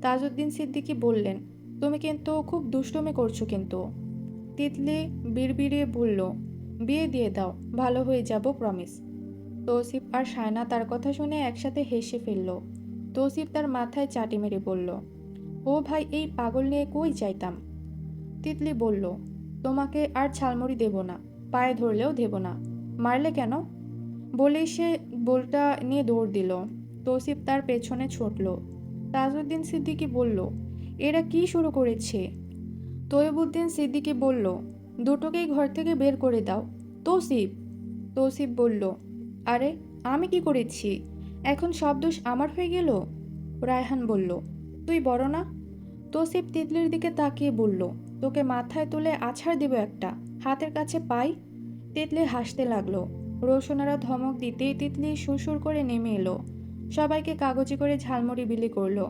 তাজউদ্দিন সিদ্দিকী বললেন, তুমি কিন্তু খুব দুষ্টুমি করছো কিন্তু। তিতলি বিড়বিড়িয়ে বলল, বিয়ে দিয়ে দাও, ভালো হয়ে যাব প্রমিস। তৌসিফ আর সায়না তার কথা শুনে একসাথে হেসে ফেলল। তৌসিফ তার মাথায় চাটি মেরে বলল, ও ভাই এই পাগল নিয়ে কই যাইতাম। তিতলি বলল, তোমাকে আর ঝালমুড়ি দেব না, পায়ে ধরলেও দেব না। মারলে কেন? বলেই সে বোলটা নিয়ে দৌড় দিল। তৌসিফ তার পেছনে ছুটল। তাজউদ্দিন সিদ্দিকী বলল, এরা কি শুরু করেছে? তৈয়বুদ্দিন সিদ্দিকী বলল, দুটোকেই ঘর থেকে বের করে দাও। তৌসিফ তৌসিফ বলল, আরে আমি কি করেছি? এখন সব দোষ আমার হয়ে গেল? রায়হান বলল, তুই বড় না? তৌসিফ তিতলির দিকে তাকিয়ে বলল, তোকে মাথায় তুলে আছাড় দিব একটা, হাতের কাছে পাই। তিতলি হাসতে লাগলো। রোশনারা ধমক দিতেই তিতলি সুরসুর করে নেমে এলো। সবাইকে কাগজে করে ঝালমুড়ি বিলি করলো।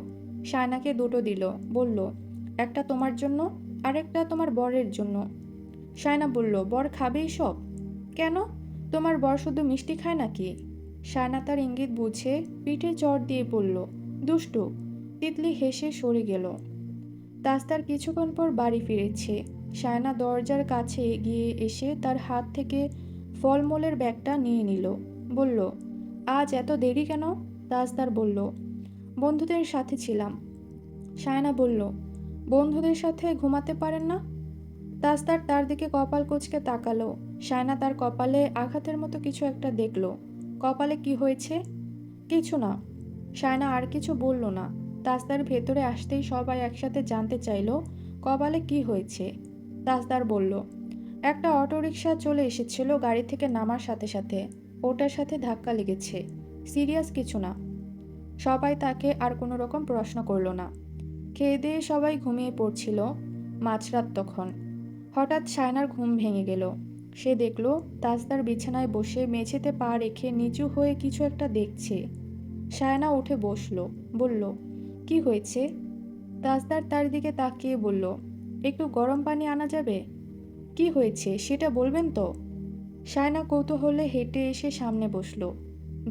শায়নাকে দুটো দিল, বলল, একটা তোমার জন্য, আরেকটা তোমার বরের জন্য। শায়না বলল, বর খাবেই সব? কেন, তোমার বর শুধু মিষ্টি খায় নাকি? শায়না তার ইঙ্গিত বুঝে পিঠে চড় দিয়ে বলল, দুষ্টু। তিতলি হেসে সরে গেল। তাস্তার কিছুক্ষণ পর বাড়ি ফিরেছে। শায়না দরজার কাছে এগিয়ে এসে তার হাত থেকে ফলমূলের ব্যাগটা নিয়ে নিল। বলল, আজ এত দেরি কেন? তাস্তার বলল, বন্ধুদের সাথে ছিলাম। শায়না বলল, বন্ধুদের সাথে ঘুমাতে পারেন না? তাস্তার তার দিকে কপাল কুঁচকে তাকালো। শায়না তার কপালে আঘাতের মতো কিছু একটা দেখল। কপালে কি হয়েছে? কিছু না। শায়না আর কিছু বলল না। তাস্তার ভেতরে আসতেই সবাই একসাথে জানতে চাইল কপালে কি হয়েছে। তাস্তার বলল, একটা অটোরিকশা চলে এসেছিল গাড়ি থেকে নামার সাথে সাথে ওটার সাথে ধাক্কা লেগেছে, সিরিয়াস কিছু না। সবাই তাকে আর কোনো রকম প্রশ্ন করল না। খেয়ে দিয়ে সবাই ঘুমিয়ে পড়ছিল। মাঝরাত তখন। হঠাৎ শায়নার ঘুম ভেঙে গেল। সে দেখল তাজদার বিছানায় বসে মেঝেতে পা রেখে নিচু হয়ে কিছু একটা দেখছে। শায়না উঠে বসল, বলল, কি হয়েছে? তাজদার তার দিকে তাকিয়ে বলল, একটু গরম পানি আনা যাবে? কি হয়েছে সেটা বলবেন তো? শায়না কৌতূহলে হেঁটে এসে সামনে বসল।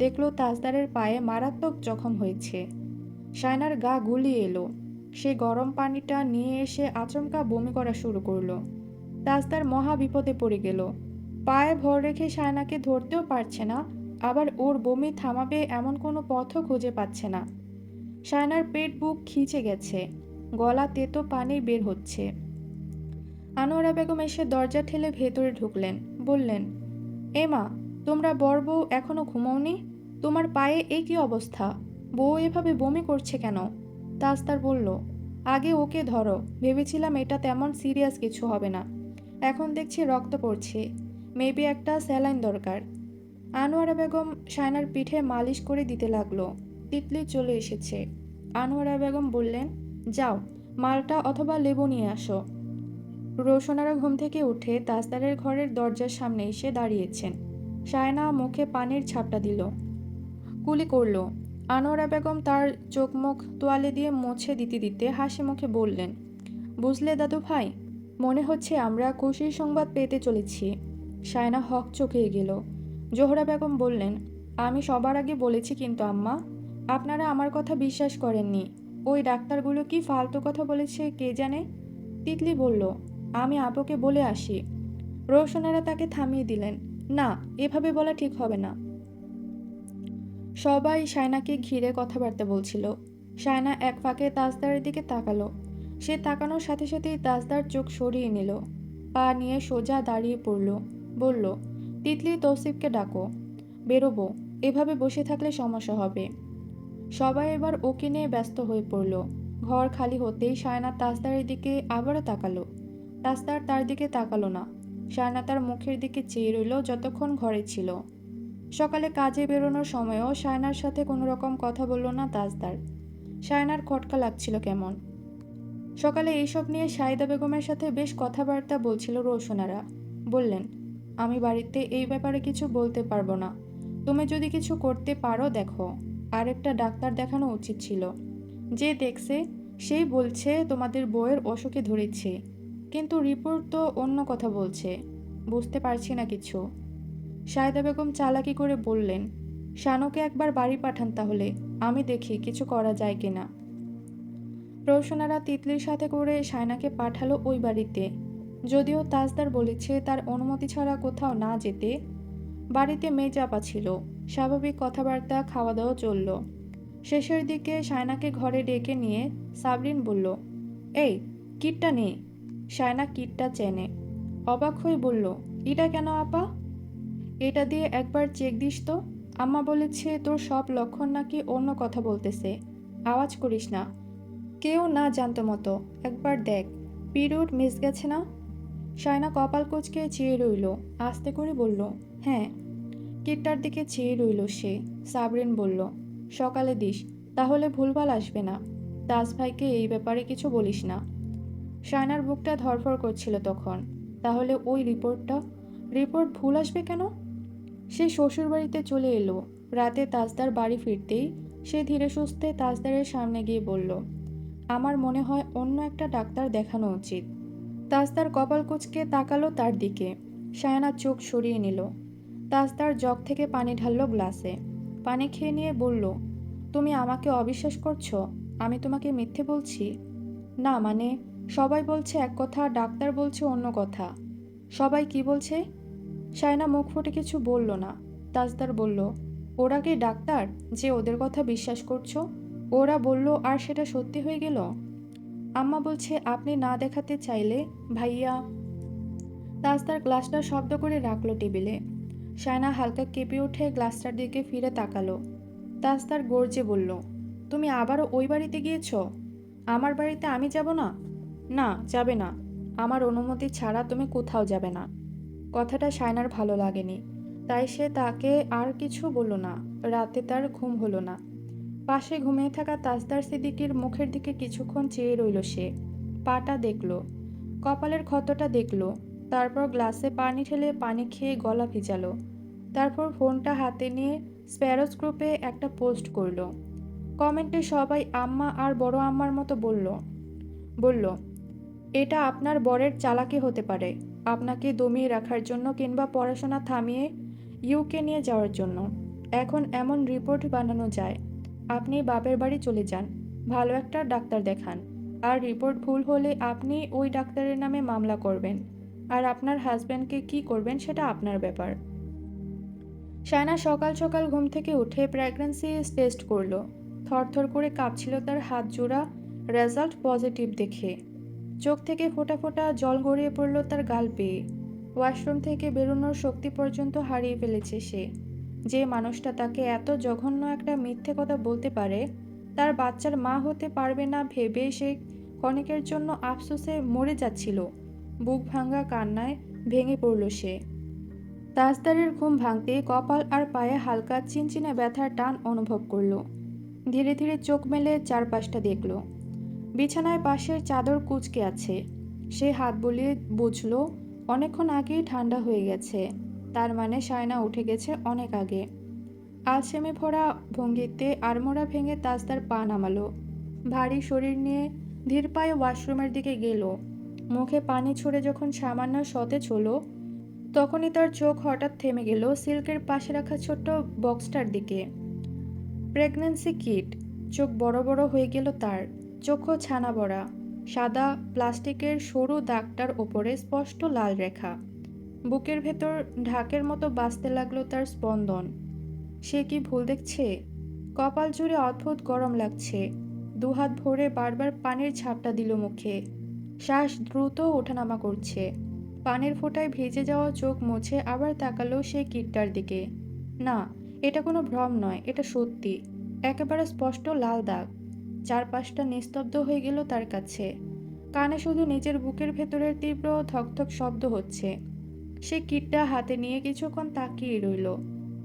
দেখল তাজদারের পায়ে মারাত্মক জখম হয়েছে। শায়নার গা গুলিয়ে এলো। সে গরম পানিটা নিয়ে এসে আচমকা বমি করা শুরু করলো। তাজদার মহা বিপদে পড়ে গেল। পায়ে ভর রেখে শায়নাকে ধরতেও পারছে না, আবার ওর বমি থামাবে এমন কোনো পথও খুঁজে পাচ্ছে না। শায়নার পেট বুক খিচে গেছে, গলা তেতো পানি বের হচ্ছে। আনোয়ারা বেগম এসে দরজা ঠেলে ভেতরে ঢুকলেন, বললেন, এমা, তোমরা বর বউ এখনো ঘুমাওনি? তোমার পায়ে এ কি অবস্থা? বউ এভাবে বমি করছে কেন? তাজদার বলল, আগে ওকে ধরো, ভেবেছিলাম এটা তেমন সিরিয়াস কিছু হবে না, এখন দেখছি রক্ত পড়ছে, মেবি একটা স্যালাইন দরকার। আনোয়ারা বেগম শায়নার পিঠে মালিশ করে দিতে লাগলো। তিতলি চলে এসেছে। আনোয়ারা বেগম বললেন, যাও, মালটা অথবা লেবু নিয়ে আসো। রোশনারা ঘুম থেকে উঠে তাজদারের ঘরের দরজার সামনে এসে দাঁড়িয়েছেন। শায়না মুখে পানির ঝাপটা দিল, কুলি করল। আনোয়ারা বেগম তার চোখ মুখ তোয়ালে দিয়ে মুছে দিতে দিতে হাসি মুখে বললেন, বুঝলে দাদু ভাই, মনে হচ্ছে আমরা খুশির সংবাদ পেতে চলেছি। শায়না হক চোখে গেল। জোহরা বেগম বললেন, আমি সবার আগে বলেছি কিন্তু আম্মা, আপনারা আমার কথা বিশ্বাস করেননি। ওই ডাক্তারগুলো কি ফালতু কথা বলেছে কে জানে। তিতলি বলল, আমি আপুকে বলে আসি। রোশনারা তাকে থামিয়ে দিলেন, না, এভাবে বলা ঠিক হবে না। সবাই শায়নাকে ঘিরে কথাবার্তা বলছিল। শায়না এক ফাঁকে তাজদারের দিকে তাকালো। সে তাকানোর সাথে সাথেই তাজদার চোখ সরিয়ে নিল। পা নিয়ে সোজা দাঁড়িয়ে পড়ল, বলল, তিতলি তৌসিফকে ডাকো, বেরোবো, এভাবে বসে থাকলে সমস্যা হবে। সবাই এবার ওকে নিয়ে ব্যস্ত হয়ে পড়ল। ঘর খালি হতেই শায়না তাজদারের দিকে আবারও তাকালো। তাজদার তার দিকে তাকালো না। শায়না তার মুখের দিকে চেয়ে রইল যতক্ষণ ঘরে ছিল। সকালে কাজে বেরোনোর সময়ও শায়নার সাথে কোনো রকম কথা বলল না তাজদার। শায়নার খটকা লাগছিল কেমন। সকালে এইসব নিয়ে শাহিদা বেগমের সাথে বেশ কথাবার্তা বলছিল রোশনারা। বললেন, আমি বাড়িতে এই ব্যাপারে কিছু বলতে পারবো না, তুমি যদি কিছু করতে পারো দেখো। আরেকটা ডাক্তার দেখানো উচিত ছিল। যে দেখছে সেই বলছে তোমাদের বউয়ের অসুখে ধরেছে, কিন্তু রিপোর্ট তো অন্য কথা বলছে, বুঝতে পারছি না কিছু। শাহিদা বেগম চালাকি করে বললেন, শানুকে একবার বাড়ি পাঠান তাহলে, আমি দেখি কিছু করা যায় কিনা। রোশনারা তিতলির সাথে করে শায়নাকে পাঠালো ওই বাড়িতে। যদিও তাজদার বলেছে তার অনুমতি ছাড়া কোথাও না যেতে। বাড়িতে মেয়ে চাপা ছিল, স্বাভাবিক কথাবার্তা খাওয়া দাওয়া চলল। শেষের দিকে শায়নাকে ঘরে ডেকে নিয়ে সাবরিন বলল, এই কিটটা নে। শায়না কিটটা চেনে। অবাক হয়ে বলল, এটা কেন আপা? এটা দিয়ে একবার চেক দিস তো, আম্মা বলেছে তোর সব লক্ষণ নাকি অন্য কথা বলতেছে, আওয়াজ করিস না। কেউ না জানতো মতো। একবার দেখ, পিরিয়ড মিস গেছে না? শায়না কপাল কুঁচকে চেয়ে রইল। আস্তে করে বলল, হ্যাঁ। কিটটার দিকে চেয়ে রইল সে। সাবরিন বলল, সকালে দিস, তাহলে ভুলভাল আসবে না। তাজ ভাইকে এই ব্যাপারে কিছু বলিস না। শায়নার বুকটা ধড়ফড় করছিল তখন। তাহলে ওই রিপোর্ট ভুল আসবে কেন? সে শ্বশুরবাড়িতে চলে এলো। রাতে তাজদার বাড়ি ফিরতেই সে ধীরে সুস্থে তাজদারের সামনে গিয়ে বলল, আমার মনে হয় অন্য একটা ডাক্তার দেখানো উচিত। তাজদার কপাল কুঁচকে তাকালো তার দিকে। শায়না চোখ সরিয়ে নিল। তাজদার জগ থেকে পানি ঢাললো গ্লাসে। পানি খেয়ে নিয়ে বলল, তুমি আমাকে অবিশ্বাস করছো? আমি তোমাকে মিথ্যে বলছি? না মানে, সবাই বলছে এক কথা, ডাক্তার বলছে অন্য কথা। সবাই কি বলছে? শায়না মুখ ফুটে কিছু বলল না। তাজদার বলল, ওরা কি ডাক্তার যে ওদের কথা বিশ্বাস করছো? ওরা বলল আর সেটা সত্যি হয়ে গেল? আম্মা বলছে আপনি না দেখাতে চাইলে ভাইয়া। তাজদার গ্লাসটা শব্দ করে রাখলো টেবিলে। শায়না হালকা কেঁপে উঠে গ্লাসটার দিকে ফিরে তাকালো। তাজদার গর্জে বলল, তুমি আবারও ওই বাড়িতে গিয়েছ? আমার বাড়িতে আমি যাব না? না, যাবে না। আমার অনুমতি ছাড়া তুমি কোথাও যাবে না। কথাটা শায়নার ভালো লাগেনি, তাই সে তাকে আর কিছু বলল না। রাতে তার ঘুম হলো না। পাশে ঘুমিয়ে থাকা তাজদার সিদ্দিকীর মুখের দিকে কিছুক্ষণ চেয়ে রইল সে। পাটা দেখল, কপালের ক্ষতটা দেখল, তারপর গ্লাসে পানি ঢেলে পানি খেয়ে গলা ভিজালো। তারপর ফোনটা হাতে নিয়ে স্প্যারোস গ্রুপে একটা পোস্ট করলো। কমেন্টে সবাই আম্মা আর বড় আম্মার মতো বলল বলল এটা আপনার বরের চালাকি হতে পারে, আপনাকে দমিয়ে রাখার জন্য কিংবা পড়াশোনা থামিয়ে ইউকে নিয়ে যাওয়ার জন্য। এখন এমন রিপোর্ট বানানো যায়। আপনি বাপের বাড়ি চলে যান, ভালো একটা ডাক্তার দেখান। আর রিপোর্ট ভুল হলে আপনি ওই ডাক্তারের নামে মামলা করবেন। আর আপনার হাজব্যান্ডকে কি করবেন সেটা আপনার ব্যাপার। শায়না সকাল সকাল ঘুম থেকে উঠে প্রেগন্যান্সি টেস্ট করলো। থরথর করে কাঁপছিল তার হাত জোড়া। রেজাল্ট পজিটিভ দেখে চোখ থেকে ফোঁটা ফোঁটা জল গড়িয়ে পড়ল তার গাল পেয়ে। ওয়াশরুম থেকে বেরোনোর শক্তি পর্যন্ত হারিয়ে ফেলেছে সে। যে মানুষটা তাকে এত জঘন্য একটা মিথ্যে কথা বলতে পারে, তার বাচ্চার মা হতে পারবে না ভেবে সে ক্ষণিকের জন্য আফসোসে মরে যাচ্ছিল। বুক ভাঙা কান্নায় ভেঙে পড়ল সে। তাজদারের ঘুম ভাঙতে কপাল আর পায়ে হালকা চিনচিনে ব্যথার টান অনুভব করল। ধীরে ধীরে চোখ মেলে চারপাশটা দেখল। বিছানায় পাশের চাদর কুঁচকে আছে। সে হাত বুলিয়ে বুঝল অনেকক্ষণ আগেই ঠান্ডা হয়ে গেছে। তার মানে শায়না উঠে গেছে অনেক আগে। আলসেমি ভরা ভঙ্গিতে আড়মোড়া ভেঙে তাজদার পা নামালো। ভারী শরীর নিয়ে ধীর পায়ে ওয়াশরুমের দিকে গেল। মুখে পানি ছুঁড়ে যখন সামান্য সতেজ হলো, তখনই তার চোখ হঠাৎ থেমে গেল সিল্কের পাশে রাখা ছোট্ট বক্সটার দিকে। Pregnancy kit. চোখ বড় বড় হয়ে গেল তার। চোখও ছানা বড়া। সাদা প্লাস্টিকের সরু দাগটার ওপরে স্পষ্ট লাল রেখা। বুকের ভেতর ঢাকের মতো বাজতে লাগলো তার স্পন্দন। সে কি ভুল দেখছে? কপাল জুড়ে অদ্ভুত গরম লাগছে। দুহাত ভরে বারবার পানির ঝাপটা দিল মুখে। শ্বাস দ্রুত ওঠানামা করছে। পানির ফোঁটায় ভিজে যাওয়া চোখ মুছে আবার তাকালো সে কিটটার দিকে। না, এটা কোনো ভ্রম নয়, এটা সত্যি। একেবারে স্পষ্ট লাল দাগ। চারপাশটা নিস্তব্ধ হয়ে গেল তার কাছে। কানে শুধু নিজের বুকের ভেতরের তীব্র ধকধক শব্দ হচ্ছে। সে কিটটা হাতে নিয়ে কিছুক্ষণ তাকিয়ে রইল।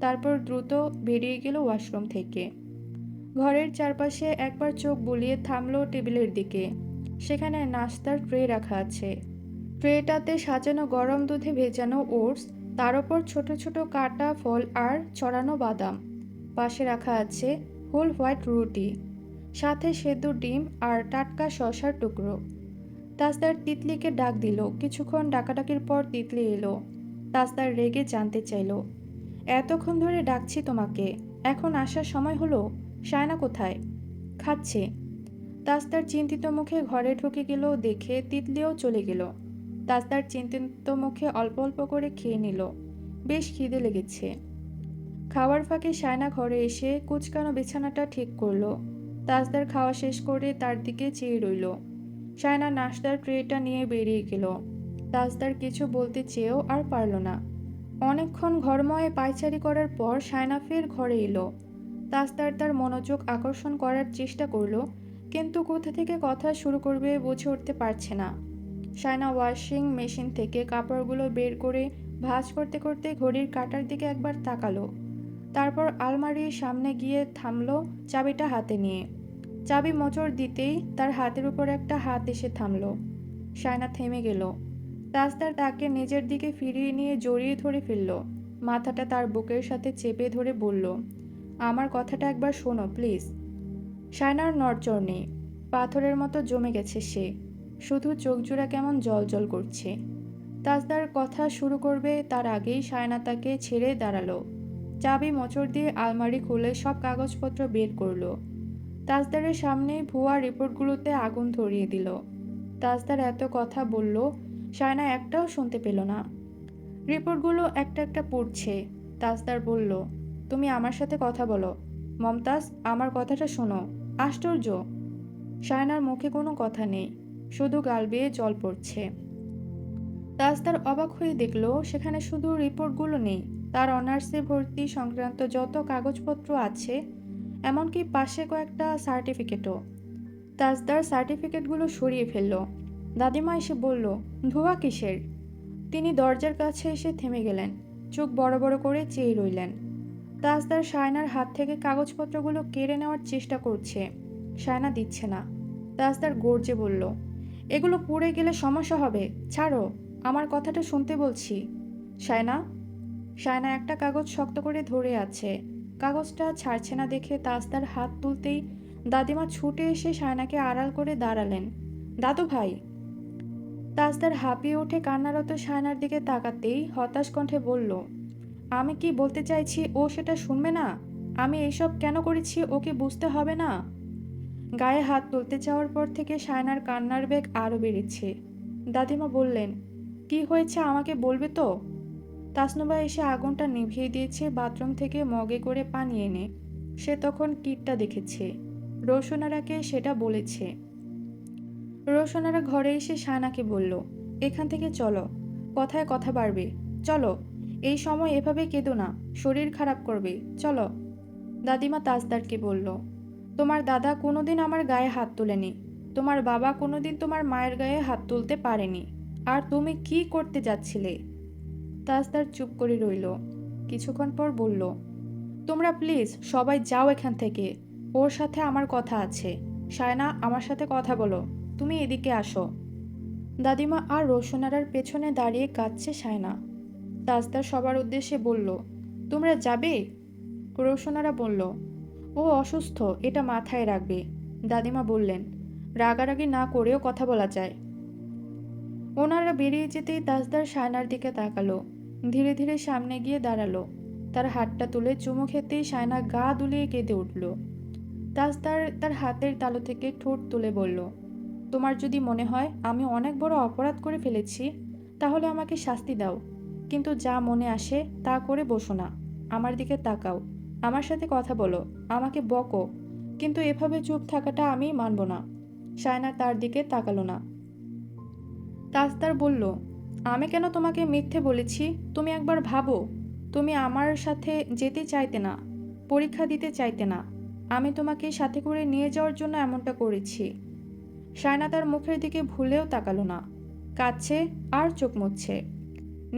তারপর দ্রুত বেরিয়ে গেল ওয়াশরুম থেকে। ঘরের চারপাশে একবার চোখ বুলিয়ে থামলো টেবিলের দিকে। সেখানে নাস্তার ট্রে রাখা আছে। ট্রেটাতে সাজানো গরম দুধে ভেজানো ওটস, তার ওপর ছোট ছোট কাটা ফল আর ছড়ানো বাদাম। পাশে রাখা আছে হোল হোয়াইট রুটি, সাথে সেদ্ধ ডিম আর টাটকা শসার টুকরো। তাজদার তিতলিকে ডাক দিল। কিছুক্ষণ ডাকাডাকির পর তিতলি এলো। তাজদার রেগে জানতে চাইল, এতক্ষণ ধরে ডাকছি তোমাকে, এখন আসার সময় হলো? শায়না কোথায়? খাচ্ছে। তাজদার চিন্তিত মুখে ঘরে ঢুকে গেল দেখে তিতলিও চলে গেল। তাজদার চিন্তিত মুখে অল্প অল্প করে খেয়ে নিল। বেশ খিদে লেগেছে। খাওয়ার ফাঁকে শায়না ঘরে এসে কুচকানো বিছানাটা ঠিক করলো। তাজদার খাওয়া শেষ করে তার দিকে চেয়ে রইল। শায়না নাশতার ট্রেটা নিয়ে বেরিয়ে গেল। তাজদার কিছু বলতে চেয়েও আর পারল না। অনেকক্ষণ ঘরময়ে পায়চারি করার পর শায়না ফের ঘরে এলো। তাজদার তার মনোযোগ আকর্ষণ করার চেষ্টা করলো, কিন্তু কোথা থেকে কথা শুরু করবে বুঝে উঠতে পারছে না। শায়না ওয়াশিং মেশিন থেকে কাপড়গুলো বের করে ভাঁজ করতে করতে ঘড়ির কাঁটার দিকে একবার তাকালো। তারপর আলমারির সামনে গিয়ে থামলো, চাবিটা হাতে নিয়ে। চাবি মোচড় দিতেই তার হাতের উপর একটা হাত এসে থামলো। শায়না থেমে গেল। তাজদার তাকে নিজের দিকে ফিরিয়ে নিয়ে জড়িয়ে ধরে ফেলল। মাথাটা তার বুকের সাথে চেপে ধরে বলল, আমার কথাটা একবার শোনো প্লিজ। শায়নার নড়চড় নেই, পাথরের মতো জমে গেছে সে, শুধু চোখজোড়া কেমন জল করছে। তাজদার কথা শুরু করবে তার আগেই শায়না তাকে ছেড়ে দাঁড়ালো। চাবি মোচড় দিয়ে আলমারি খুলে সব কাগজপত্র বের করলো। তাজদারের সামনে ভুয়া রিপোর্টগুলোতে আগুন ধরিয়ে দিল। তাজদার এত কথা বলল, শায়না একটাও শুনতে পেল না। রিপোর্টগুলো একটা একটা পড়ছে। তাজদার বলল, তুমি আমার সাথে কথা বলো। মমতাজ, আমার কথাটা শোনো। আশ্চর্য, শায়নার মুখে কোনো কথা নেই, শুধু গাল বেয়ে জল পড়ছে। তাজদার অবাক হয়ে দেখল সেখানে শুধু রিপোর্টগুলো নেই, তার অনার্সে ভর্তি সংক্রান্ত যত কাগজপত্র আছে, এমনকি পাশে কয়েকটা সার্টিফিকেটও। তাজদার সার্টিফিকেটগুলো সরিয়ে ফেলল। দাদিমা এসে বলল, ধোয়া কিসের? তিনি দরজার কাছে এসে থেমে গেলেন, চোখ বড় বড় করে চেয়ে রইলেন। তাজদার শায়নার হাত থেকে কাগজপত্রগুলো কেড়ে নেওয়ার চেষ্টা করছে। শায়না দিচ্ছে না। তাজদার গর্জে বলল, এগুলো পড়ে গেলে সমস্যা হবে, ছাড়ো, আমার কথাটা শুনতে বলছি। শায়না। শায়না একটা কাগজ শক্ত করে ধরে আছে। কাগজটা ছাড়ছে না দেখে তাজদার হাত তুলতেই দাদিমা ছুটে এসে শায়নাকে আড়াল করে দাঁড়ালেন। দাদু ভাই। তাজদার হাঁপিয়ে উঠে কান্নারত শায়নার দিকে তাকাতেই হতাশ কণ্ঠে বলল, আমি কি বলতে চাইছি ও সেটা শুনবে না? আমি এসব কেন করেছি ওকে বুঝতে হবে না? গায়ে হাত তুলতে চাওয়ার পর থেকে শায়নার কান্নার বেগ আরও বেড়েছে। দাদিমা বললেন, কি হয়েছে আমাকে বলবে তো? তাসনুবা এসে আগুনটা নিভিয়ে দিয়েছে বাথরুম থেকে মগে করে পানি এনে। সে তখন কিটটা দেখেছে। রোশনারাকে সেটা বলেছে। রোশনারা ঘরে এসে শায়নাকে বলল, এখান থেকে চলো, কথায় কথা বাড়বে, চলো, এই সময় এভাবে কেঁদো না, শরীর খারাপ করবে, চলো। দাদিমা তাজদারকে বলল, তোমার দাদা কোনোদিন আমার গায়ে হাত তোলেনি, তোমার বাবা কোনোদিন তোমার মায়ের গায়ে হাত তুলতে পারেনি, আর তুমি কি করতে যাচ্ছিলে? তাজদার চুপ করে রইল। কিছুক্ষণ পর বলল, তোমরা প্লিজ সবাই যাও এখান থেকে, ওর সাথে আমার কথা আছে। শায়না, আমার সাথে কথা বলো, তুমি এদিকে আসো। দাদিমা আর রোশনারার পেছনে দাঁড়িয়ে কাঁদছে শায়না। তাজদার সবার উদ্দেশ্যে বলল, তোমরা যাবে? রোশনারা বলল, ও অসুস্থ, এটা মাথায় রাখবে। দাদিমা বললেন, রাগারাগি না করেও কথা বলা যায়। ওনারা বেরিয়ে যেতেই তাজদার শায়নার দিকে তাকালো, ধীরে ধীরে সামনে গিয়ে দাঁড়ালো। তার হাতটা তুলে চুমু খেতেই শায়না গা দুলিয়ে কেঁদে উঠল। তাজদার তার হাতের তালু থেকে ঠোঁট তুলে বলল, তোমার যদি মনে হয় আমি অনেক বড় অপরাধ করে ফেলেছি, তাহলে আমাকে শাস্তি দাও, কিন্তু যা মনে আসে তা করে বসো না। আমার দিকে তাকাও, আমার সাথে কথা বলো, আমাকে বকো, কিন্তু এভাবে চুপ থাকাটা আমি মানব না। শায়না তার দিকে তাকালো না। তাজদার বলল, আমি কেন তোমাকে মিথ্যে বলেছি? তুমি একবার ভাবো, তুমি আমার সাথে যেতে চাইতে না, পরীক্ষা দিতে চাইতে না, আমি তোমাকে সাথে করে নিয়ে যাওয়ার জন্য এমনটা করেছি। শায়না তার মুখের দিকে ভুলেও তাকালো না, কাঁদছে আর চোখ মুছছে।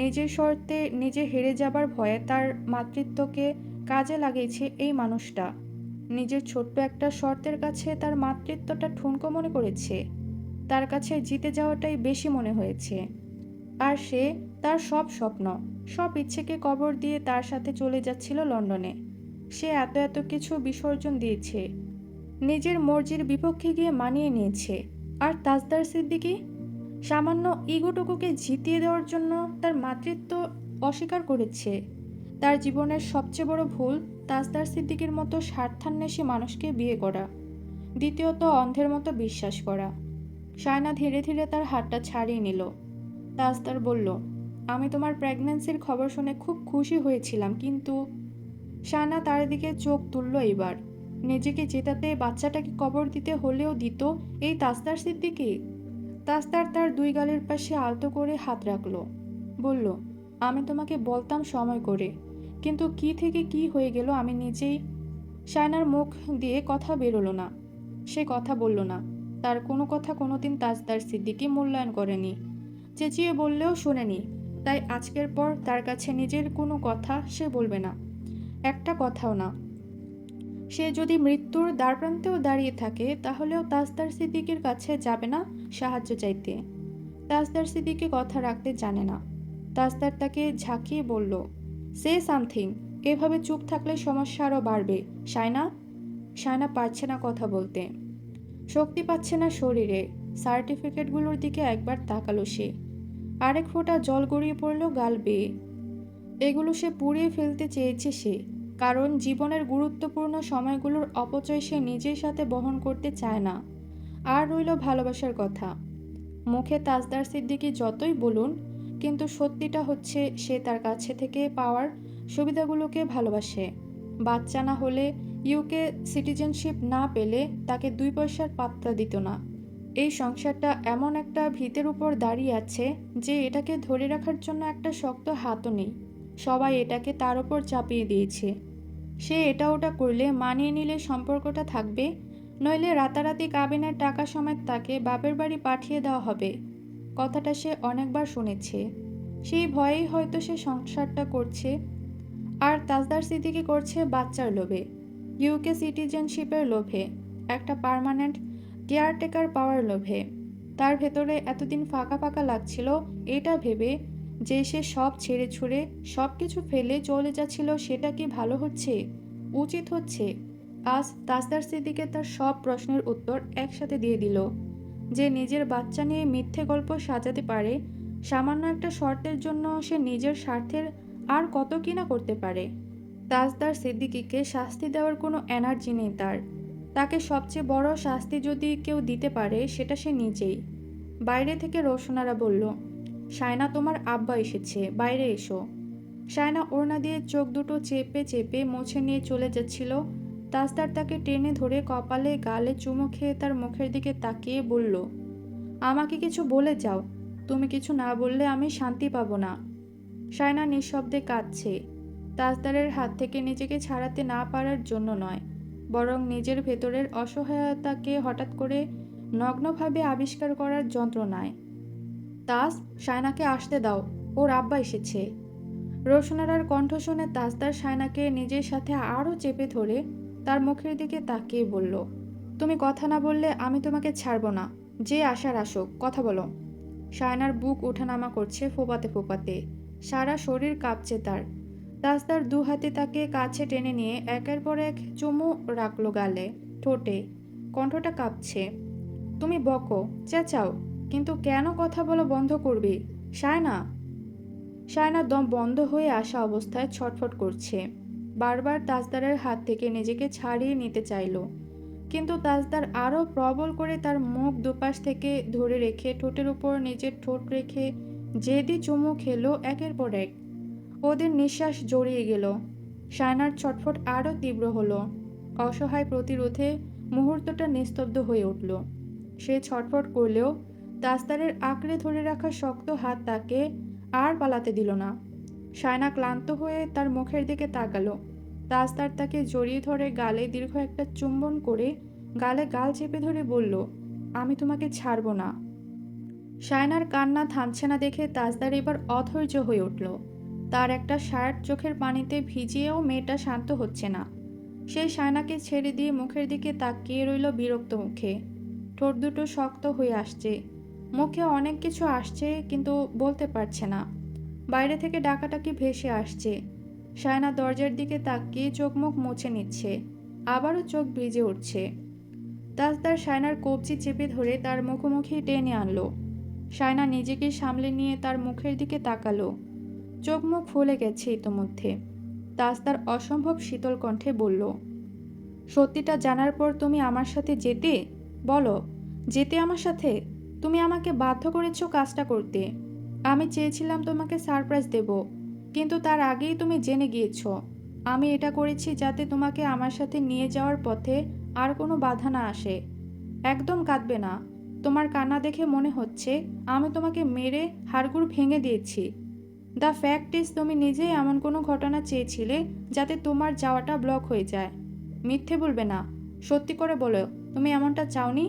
নিজের শর্তে নিজে হেরে যাবার ভয়ে তার মাতৃত্বকে কাজে লাগিয়েছে এই মানুষটা। নিজের ছোট্ট একটা শর্তের কাছে তার মাতৃত্বটা ঠুনকো মনে করেছে। তার কাছে জিতে যাওয়াটাই বেশি মনে হয়েছে। আর সে তার সব স্বপ্ন, সব ইচ্ছেকে কবর দিয়ে তার সাথে চলে যাচ্ছিল লন্ডনে। সে এত এত কিছু বিসর্জন দিয়েছে, নিজের মর্জির বিপক্ষে গিয়ে মানিয়ে নিয়েছে। আর তাজদার সিদ্দিকী সামান্য ইগোটুকুকে জিতিয়ে দেওয়ার জন্য তার মাতৃত্ব অস্বীকার করেছে। তার জীবনের সবচেয়ে বড় ভুল তাজদার সিদ্দিকীর মতো স্বার্থান্বেষী মানুষকে বিয়ে করা, দ্বিতীয়ত অন্ধের মতো বিশ্বাস করা। শায়না ধীরে ধীরে তার হাতটা ছাড়িয়ে নিল। তাজদার বলল, আমি তোমার প্রেগন্যান্সির খবর শুনে খুব খুশি হয়েছিলাম, কিন্তু শায়না তার দিকে চোখ তুলল এবার। নিজেকে জেতাতে বাচ্চাটাকে কবর দিতে হলেও দিত এই তাজদার সিদ্দিকী? তাজদার তার দুই গালের পাশে আলতো করে হাত রাখল, বলল, আমি তোমাকে বলতাম সময় করে, কিন্তু কি থেকে কি হয়ে গেল আমি নিজেই। শায়নার মুখ দিয়ে কথা বেরোলো না। সে কথা বলল না। তার কোনো কথা কোনোদিন তাজদার সিদ্দিকী মূল্যায়ন করেনি, চেঁচিয়ে বললেও শোনেনি। তাই আজকের পর তার কাছে নিজের কোনো কথা সে বলবে না, একটা কথাও না। সে যদি মৃত্যুর দ্বারপ্রান্তেও দাঁড়িয়ে থাকে তাহলেও তাজদার সিদ্দিকীর কাছে যাবে না সাহায্য চাইতে। তাজদার সিদ্দিকী কথা রাখতে জানে না। তাজদার তাকে ঝাঁকিয়ে বলল, সে সামথিং। এভাবে চুপ থাকলে সমস্যা আরও বাড়বে। সায়না। সায়না পারছে না কথা বলতে, শক্তি পাচ্ছে না শরীরে। সার্টিফিকেটগুলোর দিকে একবার তাকালো সে। আরেক ফোঁটা জল গড়িয়ে পড়ল গাল বেয়ে। এগুলো সে পুড়িয়ে ফেলতে চেয়েছে সে, কারণ জীবনের গুরুত্বপূর্ণ সময়গুলোর অপচয় সে নিজের সাথে বহন করতে চায় না। আর রইল ভালোবাসার কথা। মুখে তাজদার সিদ্দিকী যতই বলুন, কিন্তু সত্যিটা হচ্ছে সে তার কাছে থেকে পাওয়ার সুবিধাগুলোকে ভালোবাসে। বাচ্চা না হলে, ইউকে সিটিজেনশিপ না পেলে তাকে 2 পয়সার পাত্তা দিত না। এই সংসারটা এমন একটা ভিতের উপর দাঁড়িয়ে আছে যে এটাকে ধরে রাখার জন্য একটা শক্ত হাতও নেই। সবাই এটাকে তার উপর চাপিয়ে দিয়েছে। সে এটা ওটা করলে, মানিয়ে নিলে সম্পর্কটা থাকবে, নইলে রাতারাতি কাবিনের টাকা সমেত তাকে বাপের বাড়ি পাঠিয়ে দেওয়া হবে। কথাটা সে অনেকবার শুনেছে। সেই ভয়েই হয়তো সে সংসারটা করছে। আর তাজদার সিদ্দিকী করছে বাচ্চার লোভে, ইউকে সিটিজেনশিপের লোভে, একটা পার্মানেন্ট কেয়ারটেকার পাওয়ার লোভে। তার ভেতরে এতদিন ফাঁকা ফাঁকা লাগছিল এটা ভেবে যে সে সব ছেড়ে ছুড়ে সব কিছু ফেলে চলে যাচ্ছিল। সেটা কি ভালো হচ্ছে, উচিত হচ্ছে? আজ তাজদার সিদ্দিকী তার সব প্রশ্নের উত্তর একসাথে দিয়ে দিল। যে নিজের বাচ্চা নিয়ে মিথ্যে গল্প সাজাতে পারে, সামান্য একটা শর্তের জন্য সে নিজের স্বার্থের আর কত কি না করতে পারে। তাজদার সিদ্দিকীকে শাস্তি দেওয়ার কোনো এনার্জি নেই তার। তাকে সবচেয়ে বড় শাস্তি যদি কেউ দিতে পারে সেটা সে নিজেই। বাইরে থেকে রোশনারা বলল, সায়না, তোমার আব্বা এসেছে, বাইরে এসো। সায়না ওড়না দিয়ে চোখ দুটো চেপে চেপে মুছে নিয়ে চলে যাচ্ছিল। তাজদার তাকে টেনে ধরে কপালে গালে চুমু খেয়ে তার মুখের দিকে তাকিয়ে বলল, আমাকে কিছু বলে যাও। তুমি কিছু না বললে আমি শান্তি পাবো না। সায়না নিঃশব্দে কাঁদছে। তাজদারের হাত থেকে নিজেকে ছাড়াতে না পারার জন্য নয়, বরং নিজের ভেতরের অসহায়তাকে হঠাৎ করে নগ্নভাবে আবিষ্কার করার যন্ত্রণায়। তাজ, সায়নাকে আসতে দাও, ওর আব্বা এসেছে। রোশনারার কণ্ঠ শুনে তাজদার সায়নাকে নিজের সাথে আরও চেপে ধরে তার মুখের দিকে তাকিয়ে বলল, তুমি কথা না বললে আমি তোমাকে ছাড়ব না। যে আসার আসুক, কথা বলো। সায়নার বুক ওঠানামা করছে ফোপাতে ফোপাতে, সারা শরীর কাঁপছে তার। তাজদার 2 হাতে তাকে কাছে টেনে নিয়ে একের পর এক চুমু রাখলো গালে, ঠোঁটে। কণ্ঠটা কাঁপছে। তুমি বকো, চেঁচাও, কিন্তু কেন কথা বলা বন্ধ করবে? সায়না। সায়না দম বন্ধ হয়ে আসা অবস্থায় ছটফট করছে। বারবার তাজদারের হাত থেকে নিজেকে ছাড়িয়ে নিতে চাইল, কিন্তু তাজদার আরও প্রবল করে তার মুখ দুপাশ থেকে ধরে রেখে ঠোঁটের উপর নিজের ঠোঁট রেখে জেদি চুমু খেলো একের পর এক। ওদের নিঃশ্বাস জড়িয়ে গেল। সায়নার ছটফট আরও তীব্র হলো। অসহায় প্রতিরোধে মুহূর্তটা নিস্তব্ধ হয়ে উঠল। সে ছটফট করলেও তাজদারের আঁকড়ে ধরে রাখা শক্ত হাত তাকে আর পালাতে দিল না। সায়না ক্লান্ত হয়ে তার মুখের দিকে তাকালো। তাজদার তাকে জড়িয়ে ধরে গালে দীর্ঘ একটা চুম্বন করে গালে গাল চেপে ধরে বলল, আমি তোমাকে ছাড়ব না। সায়নার কান্না থামছে না দেখে তাজদার এবার অধৈর্য হয়ে উঠল। তার একটা শার্ট চোখের পানিতে ভিজিয়েও মেয়েটা শান্ত হচ্ছে না। সে সায়নাকে ছেড়ে দিয়ে মুখের দিকে তাকিয়ে রইল বিরক্ত মুখে। ঠোঁট দুটো শক্ত হয়ে আসছে, মুখে অনেক কিছু আসছে কিন্তু বলতে পারছে না। বাইরে থেকে ডাকাটাকি ভেসে আসছে। সায়না দরজার দিকে তাকিয়ে চোখ মুখ মুছে নিচ্ছে, আবারও চোখ ভিজে উঠছে। তাজদার সায়নার কবজি চেপে ধরে তার মুখোমুখি টেনে আনলো। সায়না নিজেকে সামলে নিয়ে তার মুখের দিকে তাকালো। চোখ মুখ ফুলে গেছে ইতোমধ্যে। তাজদার অসম্ভব শীতল কণ্ঠে বলল, সত্যিটা জানার পর তুমি আমার সাথে যেতে? বলো, যেতে আমার সাথে? তুমি আমাকে বাধ্য করেছো কাজটা করতে। আমি চেয়েছিলাম তোমাকে সারপ্রাইজ দেব, কিন্তু তার আগেই তুমি জেনে গিয়েছো। আমি এটা করেছি যাতে তোমাকে আমার সাথে নিয়ে যাওয়ার পথে আর কোনো বাধা না আসে। একদম কাঁদবে না। তোমার কান্না দেখে মনে হচ্ছে আমি তোমাকে মেরে হাড়গোড় ভেঙে দিয়েছি। দ্য ফ্যাক্ট ইজ, তুমি নিজেই এমন কোনো ঘটনা চেয়েছিলে যাতে তোমার যাওয়াটা ব্লক হয়ে যায়। মিথ্যে বলবে না, সত্যি করে বলো, তুমি এমনটা চাওনি?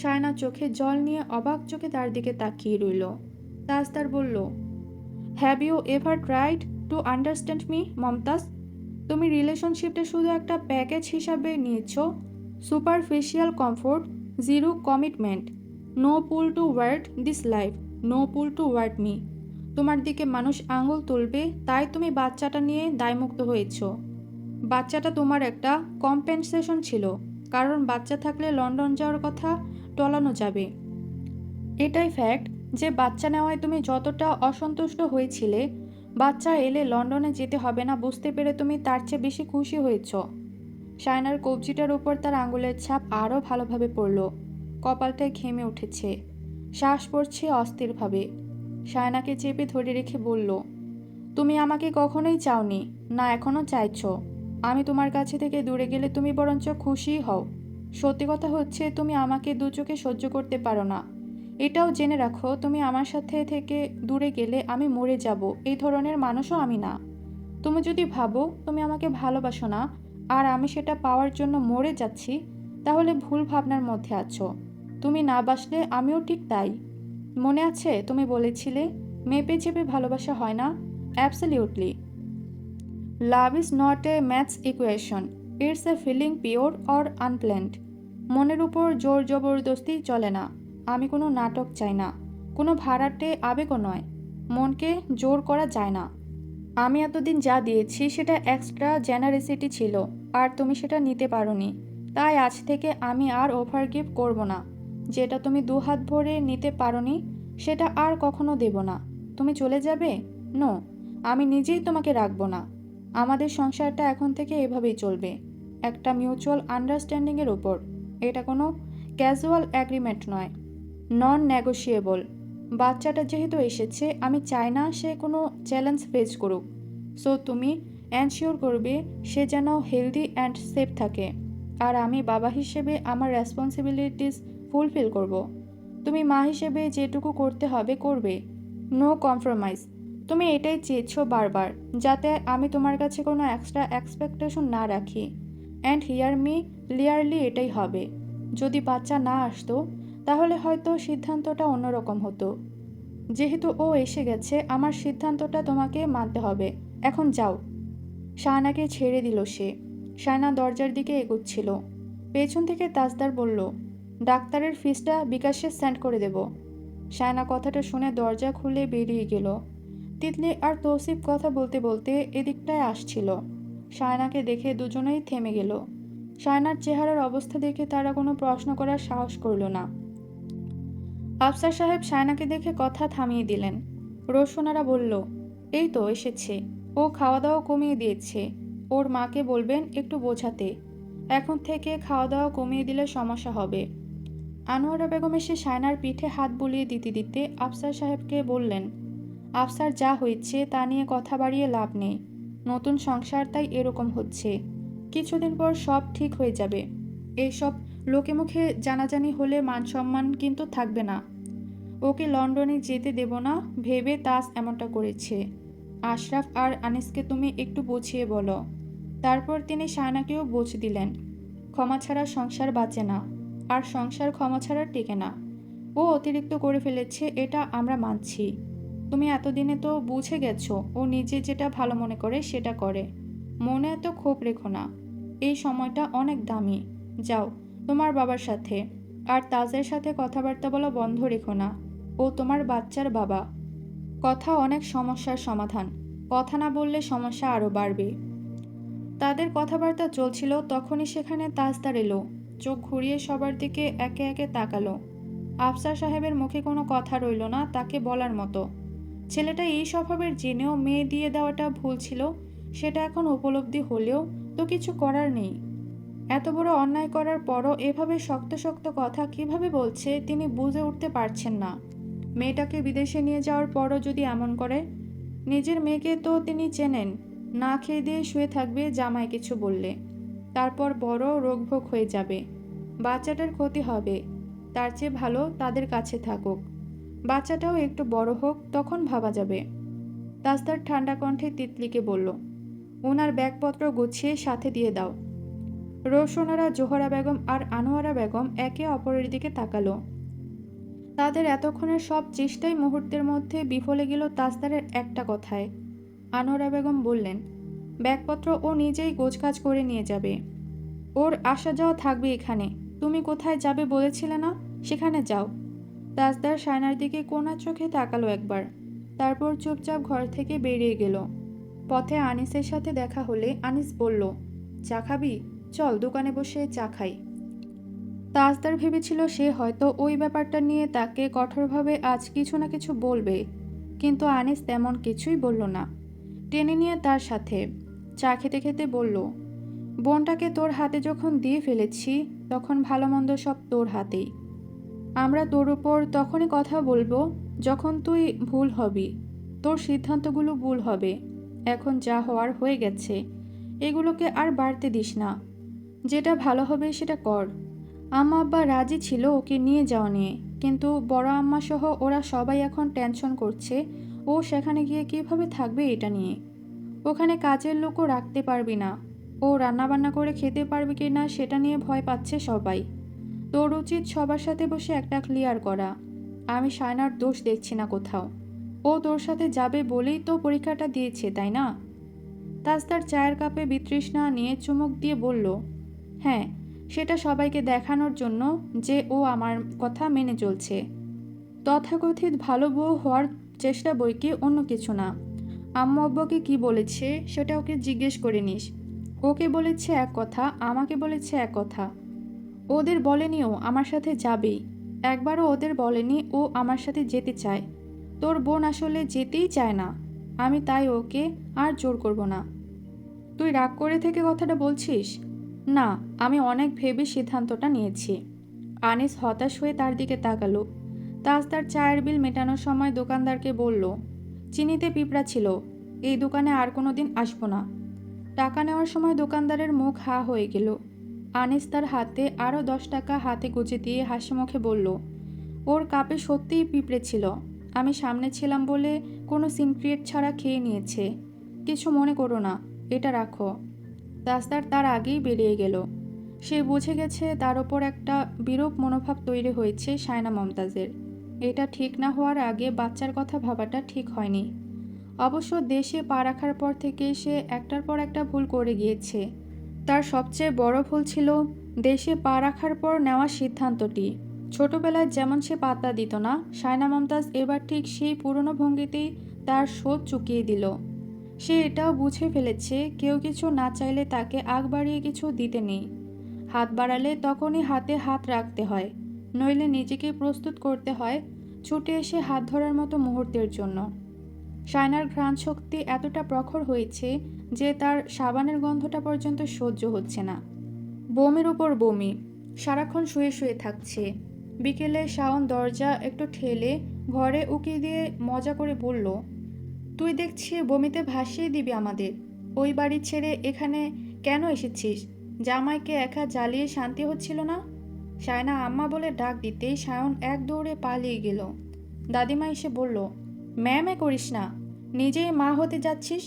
শায়না চোখে জল নিয়ে অবাক চোখে তার দিকে তাকিয়ে রইল। তাজদার বলল, have you ever tried to understand me Mumtaz? তুমি রিলেশনশিপটা শুধু একটা প্যাকেজ হিসাবে নিয়েছ। Superficial comfort, zero commitment, no pull toward this life, no pull toward me. তোমার দিকে মানুষ আঙুল তুলবে তাই তুমি বাচ্চাটা নিয়ে দায়মুক্ত হয়েছ। বাচ্চাটা তোমার একটা কম্পেনসেশন ছিল, কারণ বাচ্চা থাকলে লন্ডন যাওয়ার কথা টলানো যাবে। এটাই ফ্যাক্ট যে বাচ্চা নেওয়ায় তুমি যতটা অসন্তুষ্ট হয়েছিলে, বাচ্চা এলে লন্ডনে যেতে হবে না বুঝতে পেরে তুমি তার চেয়ে বেশি খুশি হয়েছ। শায়নার কবজিটার উপর তার আঙুলের ছাপ আরও ভালোভাবে পড়ল। কপালটায় ঘেমে উঠেছে, শ্বাস পড়ছে অস্থিরভাবে। শায়নাকে চেপে ধরে রেখে বলল, তুমি আমাকে কখনোই চাওনি, না এখনও চাইছ। আমি তোমার কাছে থেকে দূরে গেলে তুমি বরঞ্চ খুশিই হও। সত্যি কথা হচ্ছে তুমি আমাকে দু চোখে সহ্য করতে পারো না। এটাও জেনে রাখো, তুমি আমার সাথে থেকে দূরে গেলে আমি মরে যাব এই ধরনের মানুষও আমি না। তুমি যদি ভাবো তুমি আমাকে ভালোবাসো না আর আমি সেটা পাওয়ার জন্য মরে যাচ্ছি, তাহলে ভুল ভাবনার মধ্যে আছো। তুমি না বাসলে আমিও ঠিক তাই। মনে আছে তুমি বলেছিলে মেপে চেপে ভালোবাসা হয় না? Absolutely. Love is not a maths equation, it's a feeling pure or unplanned. মনের উপর জোর জবরদস্তি চলে না। আমি কোনো নাটক চাই না, কোনো ভাড়াটে আবেগও নয়। মনকে জোর করা যায় না। আমি এতদিন যা দিয়েছি সেটা এক্সট্রা জেনারেসিটি ছিল, আর তুমি সেটা নিতে পারোনি। তাই আজ থেকে আমি আর ওভার গিভ করবো না। যেটা তুমি দু হাত ভরে নিতে পারোনি সেটা আর কখনো দেব না। তুমি চলে যাবে? নো, আমি নিজেই তোমাকে রাখবো না। আমাদের সংসারটা এখন থেকে এভাবেই চলবে, একটা মিউচুয়াল আন্ডারস্ট্যান্ডিংয়ের উপর। এটা কোনো ক্যাজুয়াল অ্যাগ্রিমেন্ট নয়, নন নেগোশিয়েবল। বাচ্চাটা যেহেতু এসেছে, আমি চাই না সে কোনো চ্যালেঞ্জ ফেস করুক। সো তুমি এনশিওর করবে সে যেন হেলদি অ্যান্ড সেফ থাকে। আর আমি বাবা হিসেবে আমার রেসপন্সিবিলিটিস ফুলফিল করব। তুমি মা হিসেবে যেটুকু করতে হবে করবে। No compromise. তুমি এটাই চেয়েছো বারবার, যাতে আমি তোমার কাছে কোনো এক্সট্রা এক্সপেকটেশন না রাখি। অ্যান্ড হিয়ার মি ক্লিয়ারলি এটাই হবে। যদি বাচ্চা না আসতো তাহলে হয়তো সিদ্ধান্তটা অন্যরকম হতো। যেহেতু ও এসে গেছে, আমার সিদ্ধান্তটা তোমাকে মানতে হবে। এখন যাও। শায়নাকে ছেড়ে দিল সে। শায়না দরজার দিকে এগোচ্ছিল। পেছন থেকে তাজদার বলল, ডাক্তারের ফিসটা বিকাশে সেন্ড করে দেব। শায়না কথাটা শুনে দরজা খুলে বেরিয়ে গেল। তিতলি আর তৌসিফ কথা বলতে বলতে এদিকটায় আসছিল। শায়নাকে দেখে দুজনেই থেমে গেল। শায়নার চেহারার অবস্থা দেখে তারা কোনো প্রশ্ন করার সাহস করল না। আফসার সাহেব শায়নাকে দেখে কথা থামিয়ে দিলেন। রোশনারা বলল, এই তো এসেছে। ও খাওয়া দাওয়া কমিয়ে দিয়েছে। ওর মাকে বলবেন একটু বোঝাতে। এখন থেকে খাওয়া দাওয়া কমিয়ে দিলে সমস্যা হবে। আনোয়ারা বেগম এসে শায়নার পিঠে হাত বুলিয়ে দিতে দিতে আফসার সাহেবকে বললেন, আফসার, যা হয়েছে তা নিয়ে কথা বাড়িয়ে লাভ নেই। নতুন সংসার, তাই এরকম হচ্ছে। কিছুদিন পর সব ঠিক হয়ে যাবে। এইসব লোকে মুখে জানাজানি হলে মান সম্মান কিন্তু থাকবে না। ওকে লন্ডনে যেতে দেব না ভেবে তাস এমনটা করেছে। আশরাফ আর আনিসকে তুমি একটু বুঝিয়ে বলো। তারপর তিনি শায়নাকেও বুঝ দিলেন, ক্ষমা ছাড়া সংসার বাঁচে না, আর সংসার ক্ষমা ছাড়া টেকে না। ও অতিরিক্ত করে ফেলেছে, এটা আমরা মানছি। তুমি এতদিনে তো বুঝে গেছো ও নিজে যেটা ভালো মনে করে সেটা করে। মনে এত ক্ষোভ রেখো না। এই সময়টা অনেক দামি। যাও তোমার বাবার সাথে। আর তাজের সাথে কথাবার্তা বলা বন্ধ রেখো না। ও তোমার বাচ্চার বাবা। কথা অনেক সমস্যার সমাধান। কথা না বললে সমস্যা আরও বাড়বে। তাদের কথাবার্তা চলছিল, তখনই সেখানে তাজদার এলো। চোখ ঘুরিয়ে সবার দিকে একে একে তাকালো। আফসার সাহেবের মুখে কোনো কথা রইল না তাকে বলার মতো। ছেলেটা এই স্বভাবের জেনেও মেয়ে দিয়ে দেওয়াটা ভুল ছিল, সেটা এখন উপলব্ধি হলেও তো কিছু করার নেই। এত বড় অন্যায় করার পরও এভাবে শক্ত শক্ত কথা কিভাবে বলছে তিনি বুঝে উঠতে পারছেন না। মেয়েটাকে বিদেশে নিয়ে যাওয়ার পরও যদি এমন করে, নিজের মেয়েকে তো তিনি চেনেন। না খেয়ে দিয়ে শুয়ে থাকবে জামাই কিছু বললে, তারপর বড় রোগভোগ হয়ে যাবে। বাচ্চাটার ক্ষতি হবে। তার চেয়ে ভালো তাদের কাছে থাকুক। বাচ্চাটাও একটু বড় হোক, তখন ভাবা যাবে। তাজদার ঠান্ডা কণ্ঠে তিতলিকে বলল, ওনার ব্যাগপত্র গুছিয়ে সাথে দিয়ে দাও। রোশনারা, জোহরা বেগম আর আনোয়ারা বেগম একে অপরের দিকে তাকালো। তাদের এতক্ষণের সব চেষ্টাই মুহূর্তের মধ্যে বিফলে গেল তাজদারের একটা কথায়। আনোয়ারা বেগম বললেন, ব্যাগপত্র ও নিজেই গোছগাছ করে নিয়ে যাবে। ওর আসা যাওয়া থাকবে এখানে। তুমি কোথায় যাবে বলেছিলে না, সেখানে যাও। তাজদার শায়নার দিকে কোনা চোখে তাকালো একবার, তারপর চুপচাপ ঘর থেকে বেরিয়ে গেল। পথে আনিসের সাথে দেখা হলে আনিস বলল, চা খাবি? চল দোকানে বসে চা খাই। তাজদার ভেবেছিল সে হয়তো ওই ব্যাপারটা নিয়ে তাকে কঠোরভাবে আজ কিছু না কিছু বলবে, কিন্তু আনিস তেমন কিছুই বলল না। টেনে নিয়ে তার সাথে চা খেতে খেতে বলল, বোনটাকে তোর হাতে যখন দিয়ে ফেলেছি, তখন ভালো মন্দ সব তোর হাতেই। আমরা তোর উপর তখনই কথা বলবো যখন তুই ভুল হবি, তোর সিদ্ধান্তগুলো ভুল হবে। এখন যা হওয়ার হয়ে গেছে, এগুলোকে আর বাড়তে দিস না। যেটা ভালো হবে সেটা কর। আম্মা আব্বা রাজি ছিল ওকে নিয়ে যাওয়া নিয়ে, কিন্তু বড় আম্মা সহ ওরা সবাই এখন টেনশন করছে ও সেখানে গিয়ে কিভাবে থাকবে এটা নিয়ে। ওখানে কাজের লোকও রাখতে পারবি না, ও রান্নাবান্না করে খেতে পারবে কি না সেটা নিয়ে ভয় পাচ্ছে সবাই। তোর উচিত সবার সাথে বসে একটা ক্লিয়ার করা। আমি শায়নার দোষ দেখছি না কোথাও। ও তোর সাথে যাবে বলেই তো পরীক্ষাটা দিয়েছে, তাই না? তাজদার চায়ের কাপে বিতৃষ্ণা নিয়ে চুমুক দিয়ে বলল, হ্যাঁ, সেটা সবাইকে দেখানোর জন্য যে ও আমার কথা মেনে চলছে। তথাকথিত ভালো বউ হওয়ার চেষ্টা বই কি অন্য কিছু না। আম্মু আব্বাকে কি বলেছে সেটা ওকে জিজ্ঞেস করে নিস। ওকে বলেছে এক কথা, আমাকে বলেছে এক কথা। ওদের বলেনি ও আমার সাথে যাবেই। একবারও ওদের বলেনি ও আমার সাথে যেতে চায়। তোর বোন আসলে যেতেই চায় না, আমি তাই ওকে আর জোর করব না। তুই রাগ করে থেকে কথাটা বলছিস? না, আমি অনেক ভেবে সিদ্ধান্তটা নিয়েছি। আনিস হতাশ হয়ে তার দিকে তাকালো। তাজদার চায়ের বিল মেটানোর সময় দোকানদারকে বলল, চিনিতে পিঁপড়া ছিল, এই দোকানে আর কোনো দিন আসবো না। টাকা নেওয়ার সময় দোকানদারের মুখ হা হয়ে গেল। আনিস তার হাতে আরও 10 টাকা হাতে গুজে দিয়ে হাসি মুখে বলল, ওর কাপে সত্যিই পিঁপড়ে ছিল। আমি সামনে ছিলাম বলে কোনো সিনক্রিয়েট ছাড়া খেয়ে নিয়েছে। কিছু মনে করো না, এটা রাখো। তাজদার তার আগেই বেরিয়ে গেল। সে বুঝে গেছে তার ওপর একটা বিরূপ মনোভাব তৈরি হয়েছে শায়না মমতাজের। এটা ঠিক না হওয়ার আগে বাচ্চার কথা ভাবাটা ঠিক হয়নি। অবশ্য দেশে পা রাখার পর থেকে সে একটার পর একটা ভুল করে গিয়েছে। তার সবচেয়ে বড় ভুল ছিল দেশে পা রাখার পর নেওয়া সিদ্ধান্তটি। ছোটবেলায় যেমন সে পাত্তা দিত না, শায়না মমতাজ এবার ঠিক সেই পুরনো ভঙ্গিতেই তার শোধ চুকিয়ে দিল। সে এটাও বুঝে ফেলেছে কেউ কিছু না চাইলে তাকে আগ বাড়িয়ে কিছু দিতে নেই। হাত বাড়ালে তখনই হাতে হাত রাখতে হয়, নইলে নিজেকে প্রস্তুত করতে হয় ছুটে এসে হাত ধরার মতো মুহূর্তের জন্য। শায়নার ঘ্রাণ শক্তি এতটা প্রখর হয়েছে যে তার সাবানের গন্ধটা পর্যন্ত সহ্য হচ্ছে না। বমির উপর বমি, সারাক্ষণ শুয়ে শুয়ে থাকছে। বিকেলে শাওন দরজা একটু ঠেলে ঘরে উকি দিয়ে মজা করে বলল, তুই দেখছি বমিতে ভাসিয়ে দিবি আমাদের। ওই বাড়ি ছেড়ে এখানে কেন এসেছিস? জামাইকে একা জ্বালিয়ে শান্তি হচ্ছিল না? শায়না আম্মা বলে ডাক দিতেই শায়ন এক দৌড়ে পালিয়ে গেল। দাদিমা এসে বলল, ম্যামে করিস না, নিজেই মা হতে যাচ্ছিস।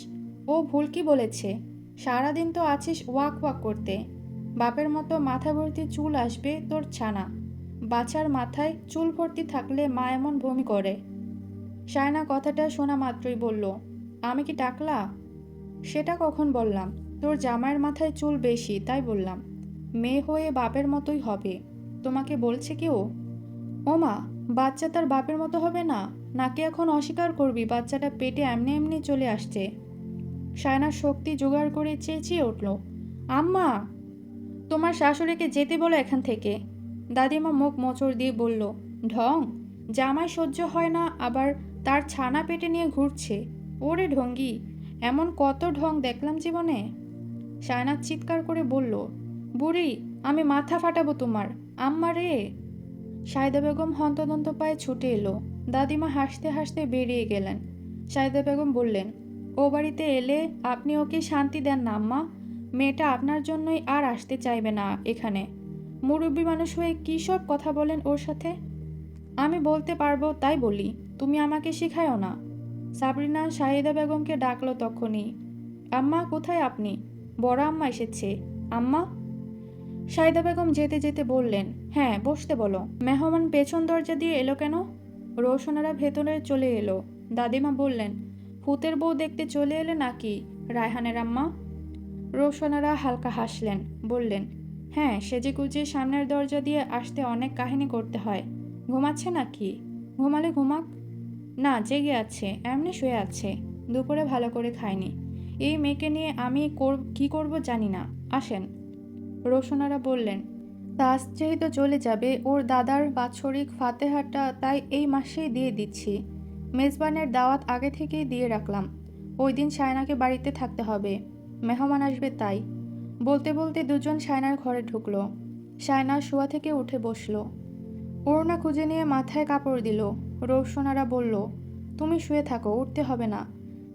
ও ভুল কি বলেছে? সারাদিন তো আছিস ওয়াক ওয়াক করতে। বাপের মতো মাথা ভর্তি চুল আসবে তোর ছানা। বাচ্চার মাথায় চুল ভর্তি থাকলে মা এমন বমি করে। শায়না কথাটা শোনা মাত্রই বলল, আমি কি টাকলা? সেটা কখন বললাম? তোর জামাইয়ের মাথায় চুল বেশি তাই বললাম। মেয়ে হয়ে বাপের মতোই হবে। তোমাকে বলছে কি ও? ওমা, বাচ্চা তার বাপের মতো হবে না? নাকি এখন অস্বীকার করবি বাচ্চাটা পেটে এমনি এমনি চলে আসছে? শায়নার শক্তি জোগাড় করে চেঁচিয়ে উঠল, আম্মা! তোমার শাশুড়িকে যেতে বলো এখান থেকে। দাদিমা মুখ মোচড় দিয়ে বলল, ঢং! জামাই সহ্য হয় না আবার তার ছানা পেটে নিয়ে ঘুরছে। ওরে ঢঙ্গি, এমন কত ঢং দেখলাম জীবনে। শায়না চিৎকার করে বলল, বুড়ি, আমি মাথা ফাটাবো তোমার। আম্মা রে! সাইদা বেগম হন্তদন্ত পায়ে ছুটে এলো। দাদিমা হাসতে হাসতে বেরিয়ে গেলেন। সাইদা বেগম বললেন, ও বাড়িতে এলে আপনি ওকে শান্তি দেন না আম্মা। মেয়েটা আপনার জন্যই আর আসতে চাইবে না এখানে। মুরব্বী মানুষ হয়ে কী সব কথা বলেন ওর সাথে। আমি বলতে পারবো তাই বলি, তুমি আমাকে শিখায়ও না। সাবরিনা শাহিদা বেগমকে ডাকলো তখনই, আম্মা কোথায় আপনি? বড় আম্মা এসেছে। আম্মা! সাইদা বেগম যেতে যেতে বললেন, হ্যাঁ বসতে বলো। মেহমান পেছন দরজা দিয়ে এলো কেন? রোশনারা ভেতরে চলে এলো। দাদিমা বললেন, ভূতের বউ দেখতে চলে এলে নাকি রায়হানের আম্মা? রোশনারা হালকা হাসলেন, বললেন, হ্যাঁ সেজেগুজে সামনের দরজা দিয়ে আসতে অনেক কাহিনী করতে হয়। ঘুমাচ্ছে নাকি? ঘুমালে ঘুমাক। না জেগে আছে, এমনি শুয়ে আছে। দুপুরে ভালো করে খায়নি। এই মেয়েকে নিয়ে আমি কি করব জানি না। আসেন। রোশনারা বললেন, তাজ যেহেতু চলে যাবে, ওর দাদার বাৎসরিক ফাতেহাটা তাই এই মাসেই দিয়ে দিচ্ছি। মেজবানের দাওয়াত আগে থেকেই দিয়ে রাখলাম। ওই দিন সায়নাকে বাড়িতে থাকতে হবে, মেহমান আসবে তাই। বলতে বলতে দুজন সায়নার ঘরে ঢুকলো। সায়না শোয়া থেকে উঠে বসলো। ওড়না খুঁজে নিয়ে মাথায় কাপড় দিল। রোশনারা বলল, তুমি শুয়ে থাকো, উঠতে হবে না।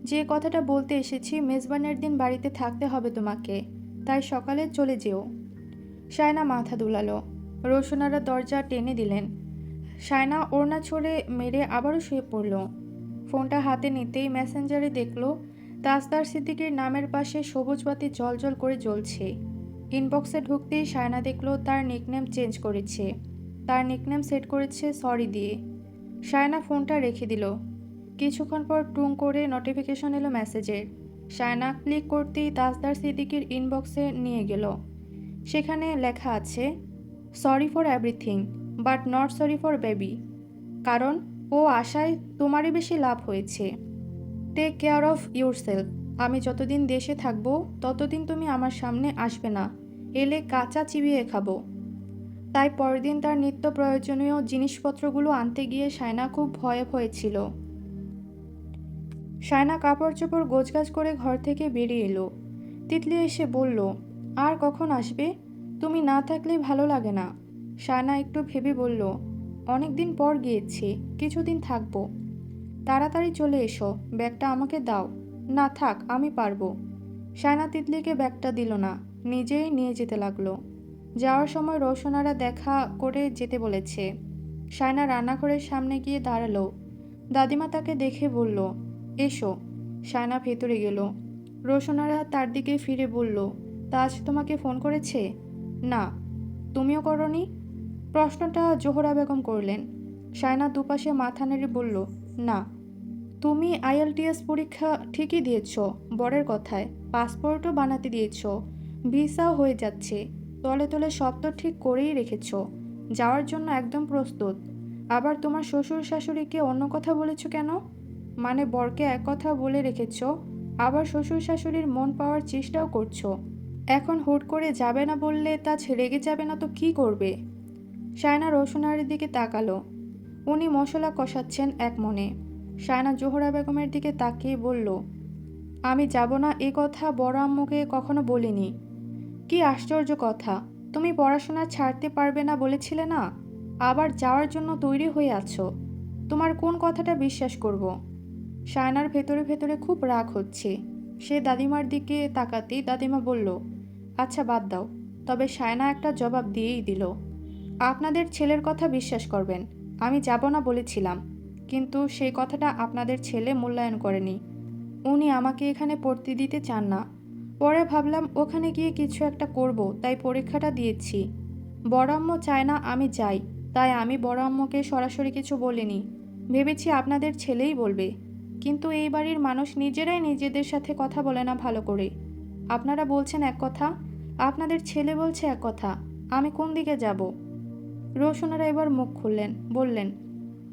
যে কথাটা বলতে এসেছি, মেজবানের দিন বাড়িতে থাকতে হবে তোমাকে, তাই সকালে চলে যেও। সায়না মাথা দুলালো। রোশনারা দরজা টেনে দিলেন। সায়না ওড়না ছড়ে মেরে আবারও শুয়ে পড়ল। ফোনটা হাতে নিতেই মেসেঞ্জারে দেখল তাজদার সিদ্দিকীর নামের পাশে সবুজ বাতি জ্বলজ্বল করে জ্বলছে। ইনবক্সে ঢুকতেই সায়না দেখল তার নিকনেম চেঞ্জ করেছে। তার নিকনেম সেট করেছে সরি দিয়ে। সায়না ফোনটা রেখে দিল। কিছুক্ষণ পর টুং করে নোটিফিকেশন এলো মেসেজের। সায়না ক্লিক করতেই তাজদার সিদ্দিকীর ইনবক্সে নিয়ে গেল। সেখানে লেখা আছে, sorry for everything but not sorry for baby. কারণ ও আশায় তোমারই বেশি লাভ হয়েছে। Take care of yourself. আমি যতদিন দেশে থাকবো ততদিন তুমি আমার সামনে আসবে না, এলে কাঁচা চিবিয়ে খাবো। তাই পরের দিন তার নিত্য প্রয়োজনীয় জিনিসপত্রগুলো আনতে গিয়ে সায়না খুব ভয়ে ভয়ে ছিল। সায়না কাপড় চোপড় গোছগাছ করে ঘর থেকে বেরিয়ে এলো। তিতলি এসে বলল, আর কখন আসবে? তুমি না থাকলে ভালো লাগে না। সায়না একটু ভেবে বলল, অনেক দিন পর গিয়েছি, কিছুদিন থাকবো। তাড়াতাড়ি চলে এসো, ব্যাগটা আমাকে দাও। না থাক, আমি পারবো। সায়না তিতলিকে ব্যাগটা দিল না, নিজেই নিয়ে যেতে লাগলো। যাওয়ার সময় রোশনারা দেখা করে যেতে বলেছে। সায়না রান্নাঘরের সামনে গিয়ে দাঁড়ালো। দাদিমা তাকে দেখে বলল, এসো। সায়না ভেতরে গেল। রোশনারা তার দিকে ফিরে বলল, তাজ তোমাকে ফোন করেছে? না। তুমিও করনি? প্রশ্নটা জোহরা বেগম করলেন। সায়না দুপাশে মাথা নেড়ে বলল, না। তুমি আইএলটিএস পরীক্ষা ঠিকই দিয়েছ, বরের কথায় পাসপোর্টও বানাতে দিয়েছ, ভিসাও হয়ে যাচ্ছে, তলে তলে সব তো ঠিক করেই রেখেছ, যাওয়ার জন্য একদম প্রস্তুত। আবার তোমার শ্বশুর শাশুড়িকে অন্য কথা বলেছ কেন? মানে বরকে এক কথা বলে রেখেছ, আবার শ্বশুর শাশুড়ির মন পাওয়ার চেষ্টাও করছো। এখন হুট করে যাবে না বললে তা রেগে যাবে না তো কি করবে? সায়না রোশনারের দিকে তাকালো। উনি মশলা কষাচ্ছেন এক মনে। সায়না জোহরা বেগমের দিকে তাকিয়ে বলল, আমি যাব না এ কথা বড় আম্মুকে কখনো বলিনি। কি আশ্চর্য কথা, তুমি পড়াশোনা ছাড়তে পারবে না বলেছিলে না, আবার যাওয়ার জন্য তৈরি হয়ে আছো। তোমার কোন কথাটা বিশ্বাস করব? সায়নার ভেতরে ভেতরে খুব রাগ হচ্ছে। সে দাদিমার দিকে তাকাতেই দাদিমা বলল, আচ্ছা বাদ দাও। তবে সায়না একটা জবাব দিয়েই দিল, আপনাদের ছেলের কথা বিশ্বাস করবেন, আমি যাব না বলেছিলাম, কিন্তু সেই কথাটা আপনাদের ছেলে মূল্যায়ন করেনি। উনি আমাকে এখানে পড়তে দিতে চান না। পরে ভাবলাম ওখানে গিয়ে কিছু একটা করব, তাই পরীক্ষাটা দিয়েছি। বড় আম্মু চায় না আমি যাই, তাই আমি বড় আম্মুকে সরাসরি কিছু বলিনি। ভেবেছি আপনাদের ছেলেই বলবে, কিন্তু এই বাড়ির মানুষ নিজেরাই নিজেদের সাথে কথা বলে না ভালো করে। আপনারা বলছেন এক কথা, আপনাদের ছেলে বলছে এক কথা, আমি কোন দিকে যাব? রোশনারা এবার মুখ খুললেন, বললেন,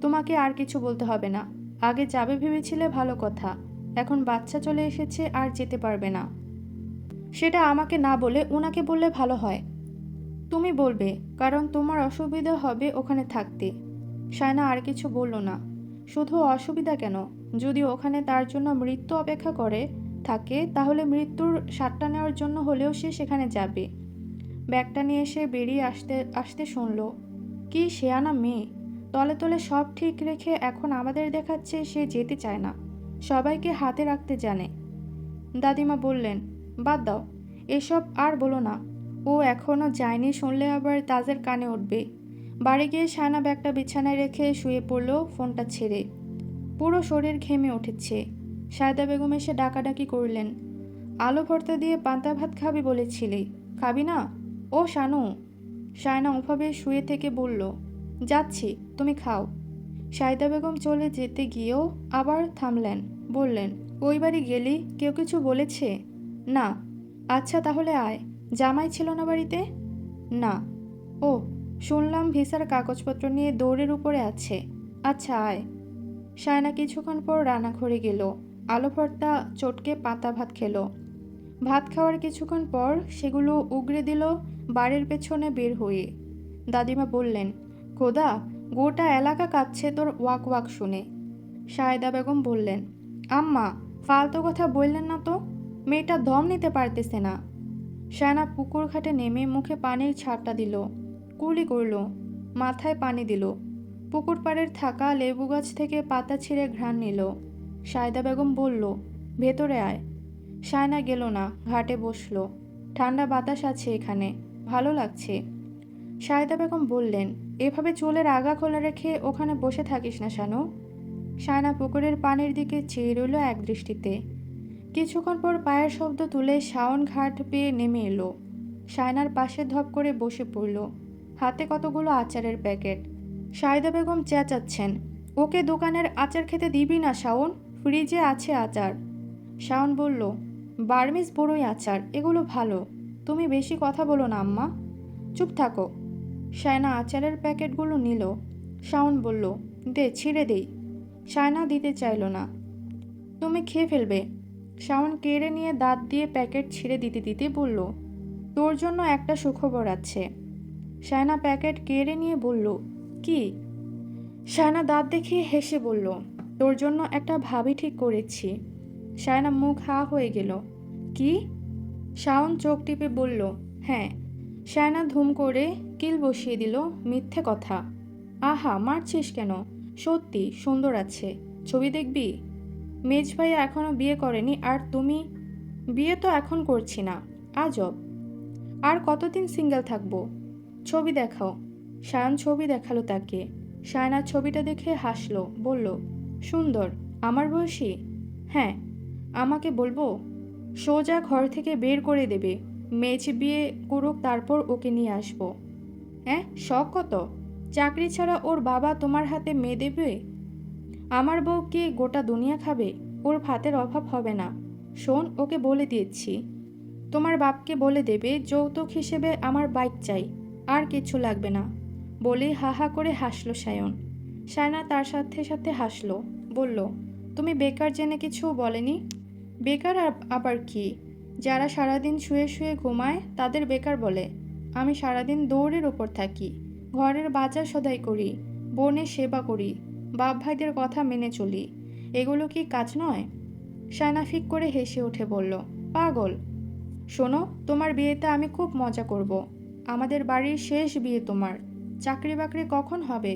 তোমাকে আর কিছু বলতে হবে না। আগে যাবে ভেবেছিলে ভালো কথা, এখন বাচ্চা চলে এসেছে আর যেতে পারবে না। সেটা আমাকে না বলে উনাকে বললে ভালো হয়। তুমি বলবে, কারণ তোমার অসুবিধা হবে ওখানে থাকতে। সায়না আর কিছু বলল না। শুধু অসুবিধা কেন, যদি ওখানে তার জন্য মৃত্যু অপেক্ষা করে থাকে, তাহলে মৃত্যুর স্বাদটা নেওয়ার জন্য হলেও সে সেখানে যাবে। ব্যাগটা নিয়ে এসে বেরিয়ে আসতে আসতে শুনল, কি শেয়ানা মেয়ে, তলে তলে সব ঠিক রেখে এখন আমাদের দেখাচ্ছে সে যেতে চায় না, সবাইকে হাতে রাখতে জানে। দাদিমা বললেন, বাদ দাও, এসব আর বলো না। ও এখনও যায়নি শুনলে আবার তাজের কানে উঠবে। বাড়ি গিয়ে সায়না ব্যাগটা বিছানায় রেখে শুয়ে পড়ল ফোনটা ছেড়ে। পুরো শরীর ঘেমে উঠেছে। সায়দা বেগম এসে ডাকাডাকি করলেন, আলু ভর্তা দিয়ে পান্তা ভাত খাবি বলেছিলি, খাবি না? ও শানু। শায়না ওভাবে শুয়ে থেকে বলল, যাচ্ছি, তুমি খাও। সাইদা বেগম চলে যেতে গিয়েও আবার থামলেন, বললেন, ওই বাড়ি গেলি কেউ কিছু বলেছে? না। আচ্ছা তাহলে আয়। জামাই ছিল না বাড়িতে? না। ও, শুনলাম ভিসার কাগজপত্র নিয়ে দৌড়ের উপরে আছে। আচ্ছা আয়। শায়না কিছুক্ষণ পর রান্নাঘরে গেল। আলু ভর্তা চটকে পাতা ভাত খেলো। ভাত খাওয়ার কিছুক্ষণ পর সেগুলো উগরে দিল বাড়ির পেছনে বের হয়ে। দাদিমা বললেন, খোদা, গোটা এলাকা কাঁদছে তোর ওয়াক ওয়াক শুনে। সায়েদা বেগম বললেন, আম্মা, ফালতু কথা বললেন না তো, মেয়েটা দম নিতে পারতেছে না। শায়না পুকুর ঘাটে নেমে মুখে পানির ছাপটা দিল, কুলি করল, মাথায় পানি দিল। পুকুর পাড়ের থাকা লেবু গাছ থেকে পাতা ছিঁড়ে ঘ্রাণ নিল। সায়েদা বেগম বলল, ভেতরে আয়। শায়না গেল না, ঘাটে বসলো। ঠান্ডা বাতাস আছে এখানে, ভালো লাগছে। সায়েদা বেগম বললেন, এভাবে চুলের আগা খোলা রেখে ওখানে বসে থাকিস না শানু। শায়না পুকুরের পানির দিকে চেয়ে রইল এক দৃষ্টিতে। কিছুক্ষণ পর পায়ের শব্দ তুলে শাওন ঘাট পেয়ে নেমে এলো। শায়নার পাশে ধপ করে বসে পড়ল, হাতে কতগুলো আচারের প্যাকেট। সায়েদা বেগম চেঁচাচ্ছেন, ওকে দোকানের আচার খেতে দিবি না শাওন, ফ্রিজে আছে আচার। শাওন বলল, বার্মিজ বড়ই আচার, এগুলো ভালো। তুমি বেশি কথা বলো না আম্মা, চুপ থাকো। শায়না আচারের প্যাকেটগুলো নিল। শাওন বলল, দে, ছিঁড়ে দেই। শায়না দিতে চাইল না। তুমি খেয়ে ফেলবে। শাওন কেড়ে নিয়ে দাঁত দিয়ে প্যাকেট ছিঁড়ে দিতে দিতে বলল, তোর জন্য একটা সুখবর আছে। শায়না প্যাকেট কেড়ে নিয়ে বলল, কি? শায়না দাঁত দেখিয়ে হেসে বলল, তোর জন্য একটা ভাবি ঠিক করেছি। শায়না মুখ হা হয়ে গেল। কি? শাওন চোখ টিপে বলল, হ্যাঁ। শায়না ধুম করে কিল বসিয়ে দিল, মিথ্যে কথা। আহা, মারছিস কেন? সত্যি সুন্দর আছে, ছবি দেখবি? মেজ ভাইয়া এখনো বিয়ে করেনি, আর তুমি? বিয়ে তো এখন করছি না। আজব। আর কতদিন সিঙ্গেল থাকবো? ছবি দেখাও। শায়ন ছবি দেখালো তাকে। শায়না ছবিটা দেখে হাসলো, বলল, সুন্দর। আমার বয়সী? হ্যাঁ। আমাকে বলবো? সোজা ঘর থেকে বের করে দেবে। মেজ বিয়ে করুক, তারপর ওকে নিয়ে আসবো। হ্যাঁ, শখ কত? চাকরি ছাড়া ওর বাবা তোমার হাতে মেয়ে দেবে? আমার বউ কি গোটা দুনিয়া খাবে? ওর ভাতের অভাব হবে না। শোন, ওকে বলে দিয়েছি, তোমার বাপকে বলে দেবে যৌতুক হিসেবে আমার বাইক চাই, আর কিছু লাগবে না। বলেই হা হা করে হাসলো সায়ন। শায়না তার সাথে সাথে হাসলো, বলল, তুমি বেকার জেনে কিছু বলেনি? বেকার আবার কি? যারা সারাদিন শুয়ে শুয়ে ঘুমায় তাদের বেকার বলে। আমি সারাদিন দৌড়ের ওপর থাকি, ঘরের বাজার সদাই করি, বোনের সেবা করি, বাপ ভাইদের কথা মেনে চলি। এগুলো কি কাজ নয়? শায়না ফিক করে হেসে উঠে বলল, পাগল। শোনো, তোমার বিয়েতে আমি খুব মজা করব। আমাদের বাড়ির শেষ বিয়ে তোমার। চাকরি বাকরি কখন হবে?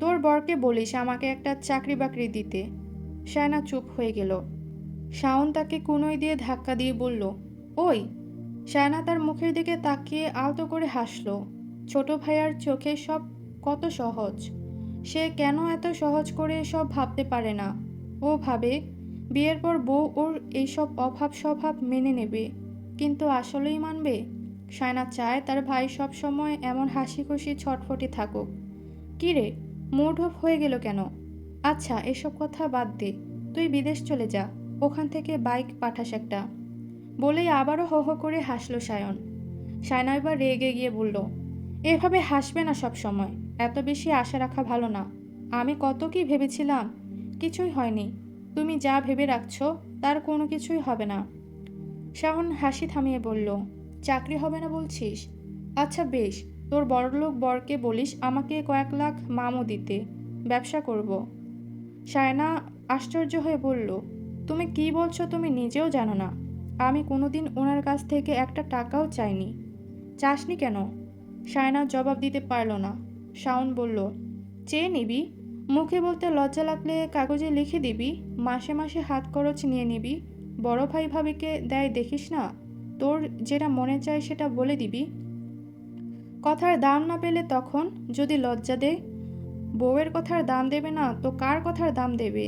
তোর বরকে বলিস আমাকে একটা চাকরি বাকরি দিতে। শায়না চুপ হয়ে গেল। শাওন তাকে কুনোই দিয়ে ধাক্কা দিয়ে বলল, ওই। শায়না তার মুখের দিকে তাকিয়ে আলতো করে হাসল। ছোট ভাইয়ার চোখে সব কত সহজ। সে কেন এত সহজ করে সব ভাবতে পারে না? ও ভাবে বিয়ের পর বউ ওর এইসব অভাব স্বভাব মেনে নেবে, কিন্তু আসলেই মানবে? শায়না চায় তার ভাই সব সময় এমন হাসি খুশি ছটফটে থাকুক। কি রে, মুড অফ হয়ে গেল কেন? আচ্ছা, এসব কথা বাদ দে, তুই বিদেশ চলে যা, ওখান থেকে বাইক পাঠাস একটা। বলেই আবারও হো হো করে হাসলো সায়ন। শায়না এবার রেগে গিয়ে বলল, এভাবে হাসবে না সব সময়, এত বেশি আশা রাখা ভালো না। আমি কত কি ভেবেছিলাম, কিছুই হয়নি। তুমি যা ভেবে রাখছো তার কোনো কিছুই হবে না। শাওন হাসি থামিয়ে বলল, চাকরি হবে না বলছিস? আচ্ছা বেশ, তোর বড়লোক বরকে বলিস আমাকে কয়েক লাখ মামও দিতে, ব্যবসা করব। শায়না আশ্চর্য হয়ে বলল, তুমি কি বলছো তুমি নিজেও জানো না? আমি কোনোদিন ওনার কাছ থেকে একটা টাকাও চাইনি। চাসনি কেন? শায়না জবাব দিতে পারল না। শাওন বলল, চেয়ে নিবি? মুখে বলতে লজ্জা লাগলে কাগজে লিখে দিবি, মাসে মাসে হাত খরচ নিয়ে নিবি। বড় ভাই ভাবিকে দেয় দেখিস না? তোর যেটা মনে চায় সেটা বলে দিবি। কথার দাম না পেলে তখন যদি লজ্জা দে? বউয়ের কথার দাম দেবে না তো কার কথার দাম দেবে?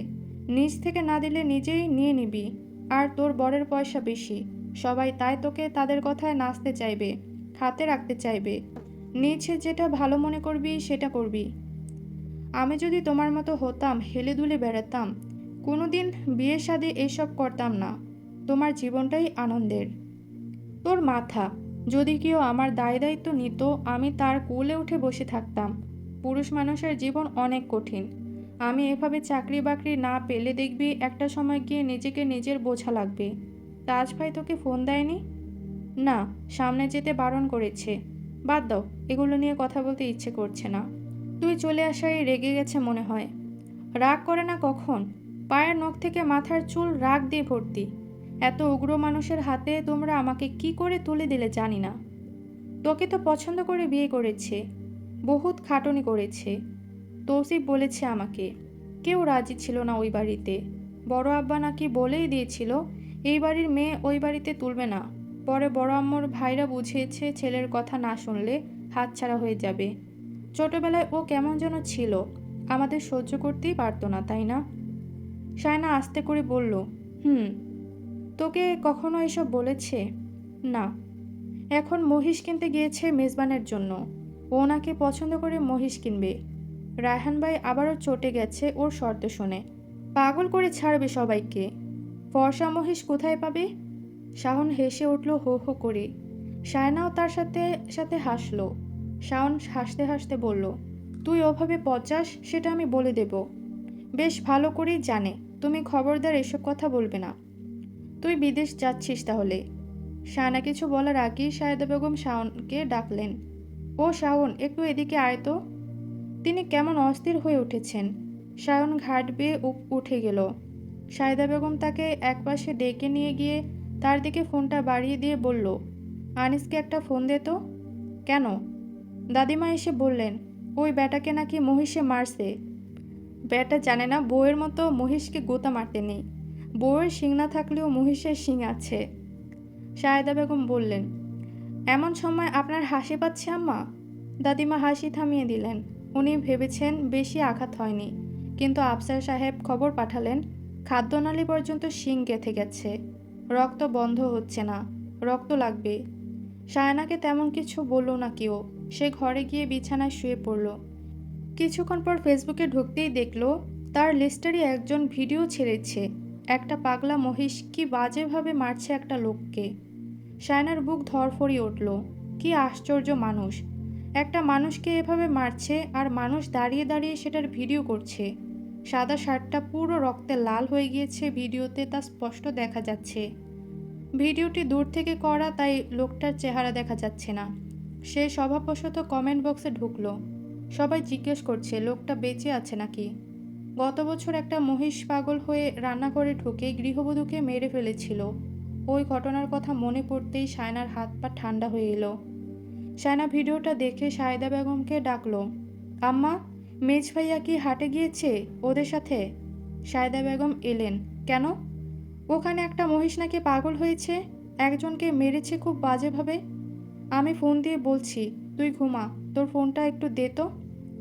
নিজ থেকে না দিলে নিজেই নিয়ে নিবি। আর তোর বরের পয়সা বেশি, সবাই তাই তোকে তাদের কথায় নাচতে চাইবে। হাতে রাখতে চাইবে। নিচে যেটা ভালো মনে করবি সেটা করবি। আমি যদি তোমার মতো হতাম, হেলে দুলে বেড়াতাম, কোনোদিন বিয়ে শাদী এইসব করতাম না। তোমার জীবনটাই আনন্দের। তোর মাথা। যদি কেউ আমার দায় দায়িত্ব নিত, আমি তার কোলে উঠে বসে থাকতাম। পুরুষ মানুষের জীবন অনেক কঠিন। আমি এভাবে চাকরি বাকরি না পেলে দেখবি একটা সময় গিয়ে নিজেকে নিজের বোঝা লাগবে। তাজ ভাই তোকে ফোন দেয়নি? না, সামনে যেতে বারণ করেছে। বাদ দাও, এগুলো নিয়ে কথা বলতে ইচ্ছে করছে না। তুই চলে আসায় রেগে গেছে মনে হয়। রাগ করে না কখন? পায়ের নখ থেকে মাথার চুল রাগ দিয়ে ভর্তি। এত উগ্র মানুষের হাতে তোমরা আমাকে কি করে তুলে দিলে জানি না। তোকে তো পছন্দ করে বিয়ে করেছে, বহুত খাটুনি করেছে। তৌসিফ বলেছে আমাকে। কেউ রাজি ছিল না ওই বাড়িতে। বড় আব্বা নাকি বলেই দিয়েছিল এই বাড়ির মেয়ে ওই বাড়িতে তুলবে না। পরে বড় আম্মুর ভাইরা বুঝিয়েছে ছেলের কথা না শুনলে হাতছাড়া হয়ে যাবে। ছোটবেলায় ও কেমন যেন ছিল, আমাদের সহ্য করতেই পারতো না, তাই না? সায়না আস্তে করে বলল, হুম। তোকে কখনো এসব বলেছে? না। এখন মহিষ কিনতে গিয়েছে মেজবানের জন্য। ও নাকি পছন্দ করে মহিষ কিনবে। রায়হান ভাই আবারও চটে গেছে ওর শর্ত শুনে। পাগল করে ছাড়বে সবাইকে। ফর্সা মহিষ কোথায় পাবে? শাওন হেসে উঠল হো হো করে। সায়নাও তার সাথে সাথে হাসলো। শাওন হাসতে হাসতে বলল, তুই ওভাবে পচাস সেটা আমি বলে দেব। বেশ ভালো করেই জানে তুমি খবরদার এসব কথা বলবে না। তুই বিদেশ যাচ্ছিস তাহলে? শায়না কিছু বলার আগেই সায়েদা বেগম শাওনকে ডাকলেন। ও শাওন, একটু এদিকে আয় তো। তিনি কেমন অস্থির হয়ে উঠেছেন। শাওন ঘাট বেয়ে উঠে গেল। সায়েদা বেগম তাকে একপাশে ডেকে নিয়ে গিয়ে তার দিকে ফোনটা বাড়িয়ে দিয়ে বলল, আনিসকে একটা ফোন দে তো। কেন? দাদিমা এসে বললেন ওই ব্যাটাকে নাকি মহিষে মারছে। ব্যাটা জানে না বউয়ের মতো মহিষকে গোতা মারতে নেই। বউয়ের শিং না থাকলেও মহিষের শিং আছে। সায়েদা বেগম বললেন, এমন সময় আপনার হাসি পাচ্ছে আম্মা? দাদিমা হাসি থামিয়ে দিলেন। উনি ভেবেছেন বেশি আঘাত হয়নি, কিন্তু আফসার সাহেব খবর পাঠালেন খাদ্যনালী পর্যন্ত শিং গেঁথে গেছে। রক্ত বন্ধ হচ্ছে না, রক্ত লাগবে। সায়নাকে তেমন কিছু বলল না কেউ। সে ঘরে গিয়ে বিছানায় শুয়ে পড়ল। কিছুক্ষণ পর ফেসবুকে ঢুকতেই দেখল তার লিস্টারই একজন ভিডিও ছেড়েছে। একটা পাগলা মহিষ কি বাজেভাবে মারছে একটা লোককে। সায়নার বুক ধড়ফড়িয়ে উঠল। কি আশ্চর্য মানুষ! একটা মানুষকে এভাবে মারছে আর মানুষ দাঁড়িয়ে দাঁড়িয়ে সেটার ভিডিও করছে। সাদা শার্টটা পুরো রক্তে লাল হয়ে গিয়েছে, ভিডিওতে তা স্পষ্ট দেখা যাচ্ছে। ভিডিওটি দূর থেকে করা, তাই লোকটার চেহারা দেখা যাচ্ছে না। সে স্বভাববশত কমেন্ট বক্সে ঢুকলো। সবাই জিজ্ঞেস করছে লোকটা বেঁচে আছে নাকি। গত বছর একটা মহিষ পাগল হয়ে রান্নাঘরে ঢুকে গৃহবধূকে মেরে ফেলেছিল। ওই ঘটনার কথা মনে পড়তেই সায়নার হাত পা ঠান্ডা হয়ে এলো। সায়না ভিডিওটা দেখে সায়েদা বেগমকে ডাকলো, আম্মা, মেজ ভাইয়া কি হাটে গিয়েছে ওদের সাথে? সায়েদা বেগম এলেন। কেন? ওখানে একটা মহিষ নাকি পাগল হয়েছে, একজনকে মেরেছে খুব বাজেভাবে। আমি ফোন দিয়ে বলছি, তুই ঘুমা, তোর ফোনটা একটু দে তো।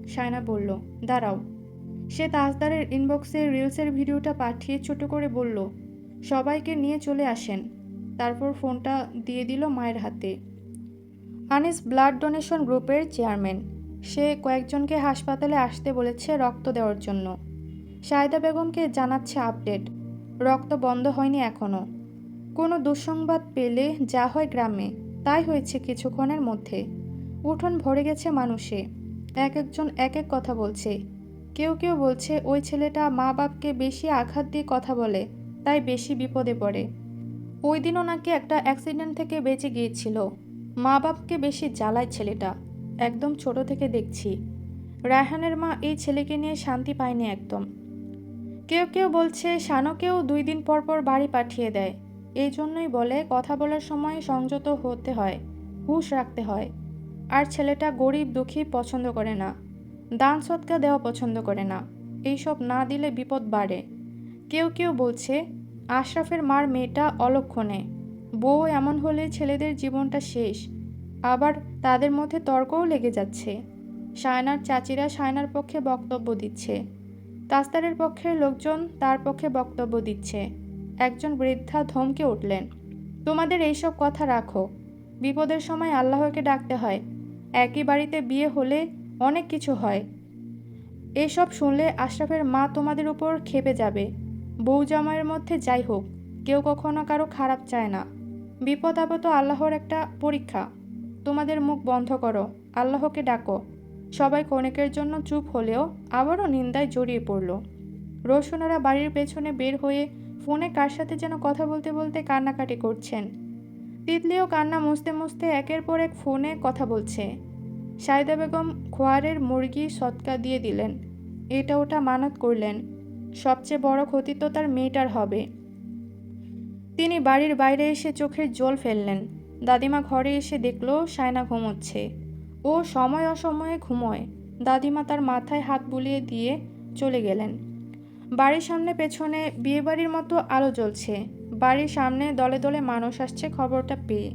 সায়না বলল, দাঁড়াও। সে তাজদারের ইনবক্সে রিলসের ভিডিওটা পাঠিয়ে ছোট করে বলল, সবাইকে নিয়ে চলে আসেন। তারপর ফোনটা দিয়ে দিল মায়ের হাতে। আনিস ব্লাড ডোনেশন গ্রুপের চেয়ারম্যান। সে কয়েকজনকে হাসপাতালে আসতে বলেছে রক্ত দেওয়ার জন্য। সায়েদা বেগমকে জানাচ্ছে আপডেট, রক্ত বন্ধ হয়নি এখনও। কোনো দুঃসংবাদ পেলে যা হয় গ্রামে, তাই হয়েছে কিছুক্ষণের মধ্যে। উঠোন ভরে গেছে মানুষে। এক একজন এক এক কথা বলছে। কেউ কেউ বলছে ওই ছেলেটা মা বাপকে বেশি আঘাত দিয়ে কথা বলে, তাই বেশি বিপদে পড়ে। ওই দিনও নাকি একটা অ্যাক্সিডেন্ট থেকে বেঁচে গিয়েছিল। মা বাপকে বেশি জ্বালায় ছেলেটা, একদম ছোট থেকে দেখছি। রায়হানের মা এই ছেলেকে নিয়ে শান্তি পায়নি একদম। কেউ কেউ বলছে শানকেও 2 দিন পর পর বাড়ি পাঠিয়ে দেয়। এই জন্যই বলে কথা বলার সময় সংযত হতে হয়, হুঁশ রাখতে হয়। আর ছেলেটা গরিব দুঃখী পছন্দ করে না, দান সৎকা দেওয়া পছন্দ করে না। এইসব না দিলে বিপদ বাড়ে। কেউ কেউ বলছে আশরাফের মার মেয়েটা অলক্ষণে, বউ এমন হলে ছেলেদের জীবনটা শেষ। আবার তাদের মধ্যে তর্কও লেগে যাচ্ছে। সায়নার চাচিরা সায়নার পক্ষে বক্তব্য দিচ্ছে, তাস্তারের পক্ষের লোকজন তার পক্ষে বক্তব্য দিচ্ছে। একজন বৃদ্ধা ধমকে উঠলেন, তোমাদের এইসব কথা রাখো, বিপদের সময় আল্লাহকে ডাকতে হয়। একই বাড়িতে বিয়ে হলে অনেক কিছু হয়। এসব শুনলে আশরাফের মা তোমাদের উপর ক্ষেপে যাবে। বউ জামাইয়ের মধ্যে যাই হোক, কেউ কখনো কারো খারাপ চায় না। বিপদ আপদ আল্লাহর একটা পরীক্ষা। তোমাদের মুখ বন্ধ করো, আল্লাহকে ডাকো। সবাই ক্ষণিকের জন্য চুপ হলেও আবারও নিন্দায় জড়িয়ে পড়ল। রোশনেরা বাড়ির পেছনে বের হয়ে ফোনে কার সাথে যেন কথা বলতে বলতে কান্নাকাটি করছেন। তিতলিও কান্না মুছতে মুছতে একের পর এক ফোনে কথা বলছে। সাইদা বেগম খোয়ারের মুরগি সৎকা দিয়ে দিলেন, এটা ওটা মানত করলেন। সবচেয়ে বড় ক্ষতি তো তার মেয়েটার হবে। তিনি বাড়ির বাইরে এসে চোখের জল ফেললেন। দাদিমা ঘরে এসে দেখল সায়না ঘুমোচ্ছে। ও সময় অসময়ে ঘুমোয়। দাদিমা তার মাথায় হাত বুলিয়ে দিয়ে চলে গেলেন। বাড়ির সামনে পেছনে বিয়েবাড়ির মতো আলো জ্বলছে। বাড়ির সামনে দলে দলে মানুষ আসছে খবরটা পেয়ে।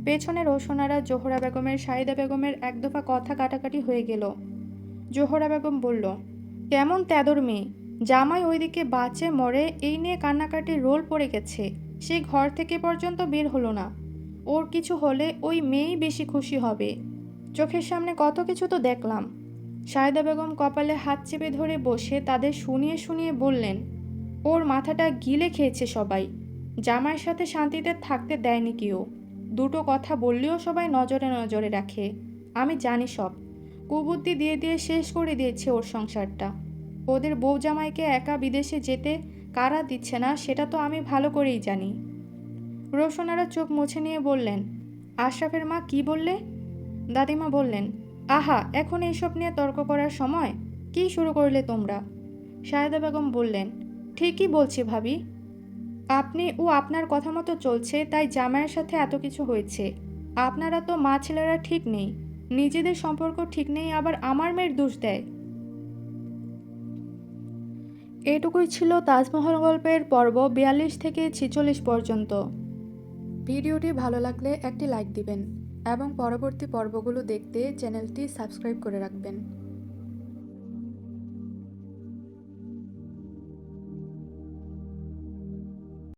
পেছনে রোশনারা জোহরা বেগমের সাইদা বেগমের এক দফা কথা কাটাকাটি হয়ে গেল। জোহরা বেগম বলল, কেমন তেদর মেয়ে, জামাই ওইদিকে বাঁচে মরে এই নিয়ে কান্নাকাটির রোল পড়ে গেছে। সেই ঘর থেকে পর্যন্ত বের হলো না। ওর কিছু হলে ওই মেয়েই বেশি খুশি হবে। চোখের সামনে কত কিছু তো দেখলাম। সায়দা বেগম কপালে হাত চেপে ধরে বসে তাদের শুনিয়ে শুনিয়ে বললেন, ওর মাথাটা গিলে খেয়েছে সবাই। জামাইয়ের সাথে শান্তিতে থাকতে দেয়নি কেউ। দুটো কথা বললেও সবাই নজরে নজরে রাখে। আমি জানি সব। কুবুদ্ধি দিয়ে দিয়ে শেষ করে দিয়েছে ওর সংসারটা। ওদের বউ জামাইকে একা বিদেশে যেতে কারা দিচ্ছে না সেটা তো আমি ভালো করেই জানি। রোশনারা চোখ মুছে নিয়ে বললেন, আশরাফের মা কি বললে? দাদিমা বললেন, আহা, এখন এইসব নিয়ে তর্ক করার সময়? কি শুরু করলে তোমরা? সায়দা বেগম বললেন, ঠিকই বলছি ভাবি। আপনি ও আপনার কথা মতো চলছে তাই জামাইয়ের সাথে এত কিছু হয়েছে। আপনারা তো মা ছেলেরা ঠিক নেই। নিজেদের সম্পর্ক ঠিক নেই আবার আমার মেয়ের দোষ দেয়। এটুকুই ছিল তাজমহল গল্পের পর্ব 42 থেকে 46 পর্যন্ত। ভিডিওটি ভালো লাগলে একটি লাইক দিবেন এবং পরবর্তী পর্বগুলো দেখতে চ্যানেলটি সাবস্ক্রাইব করে রাখবেন।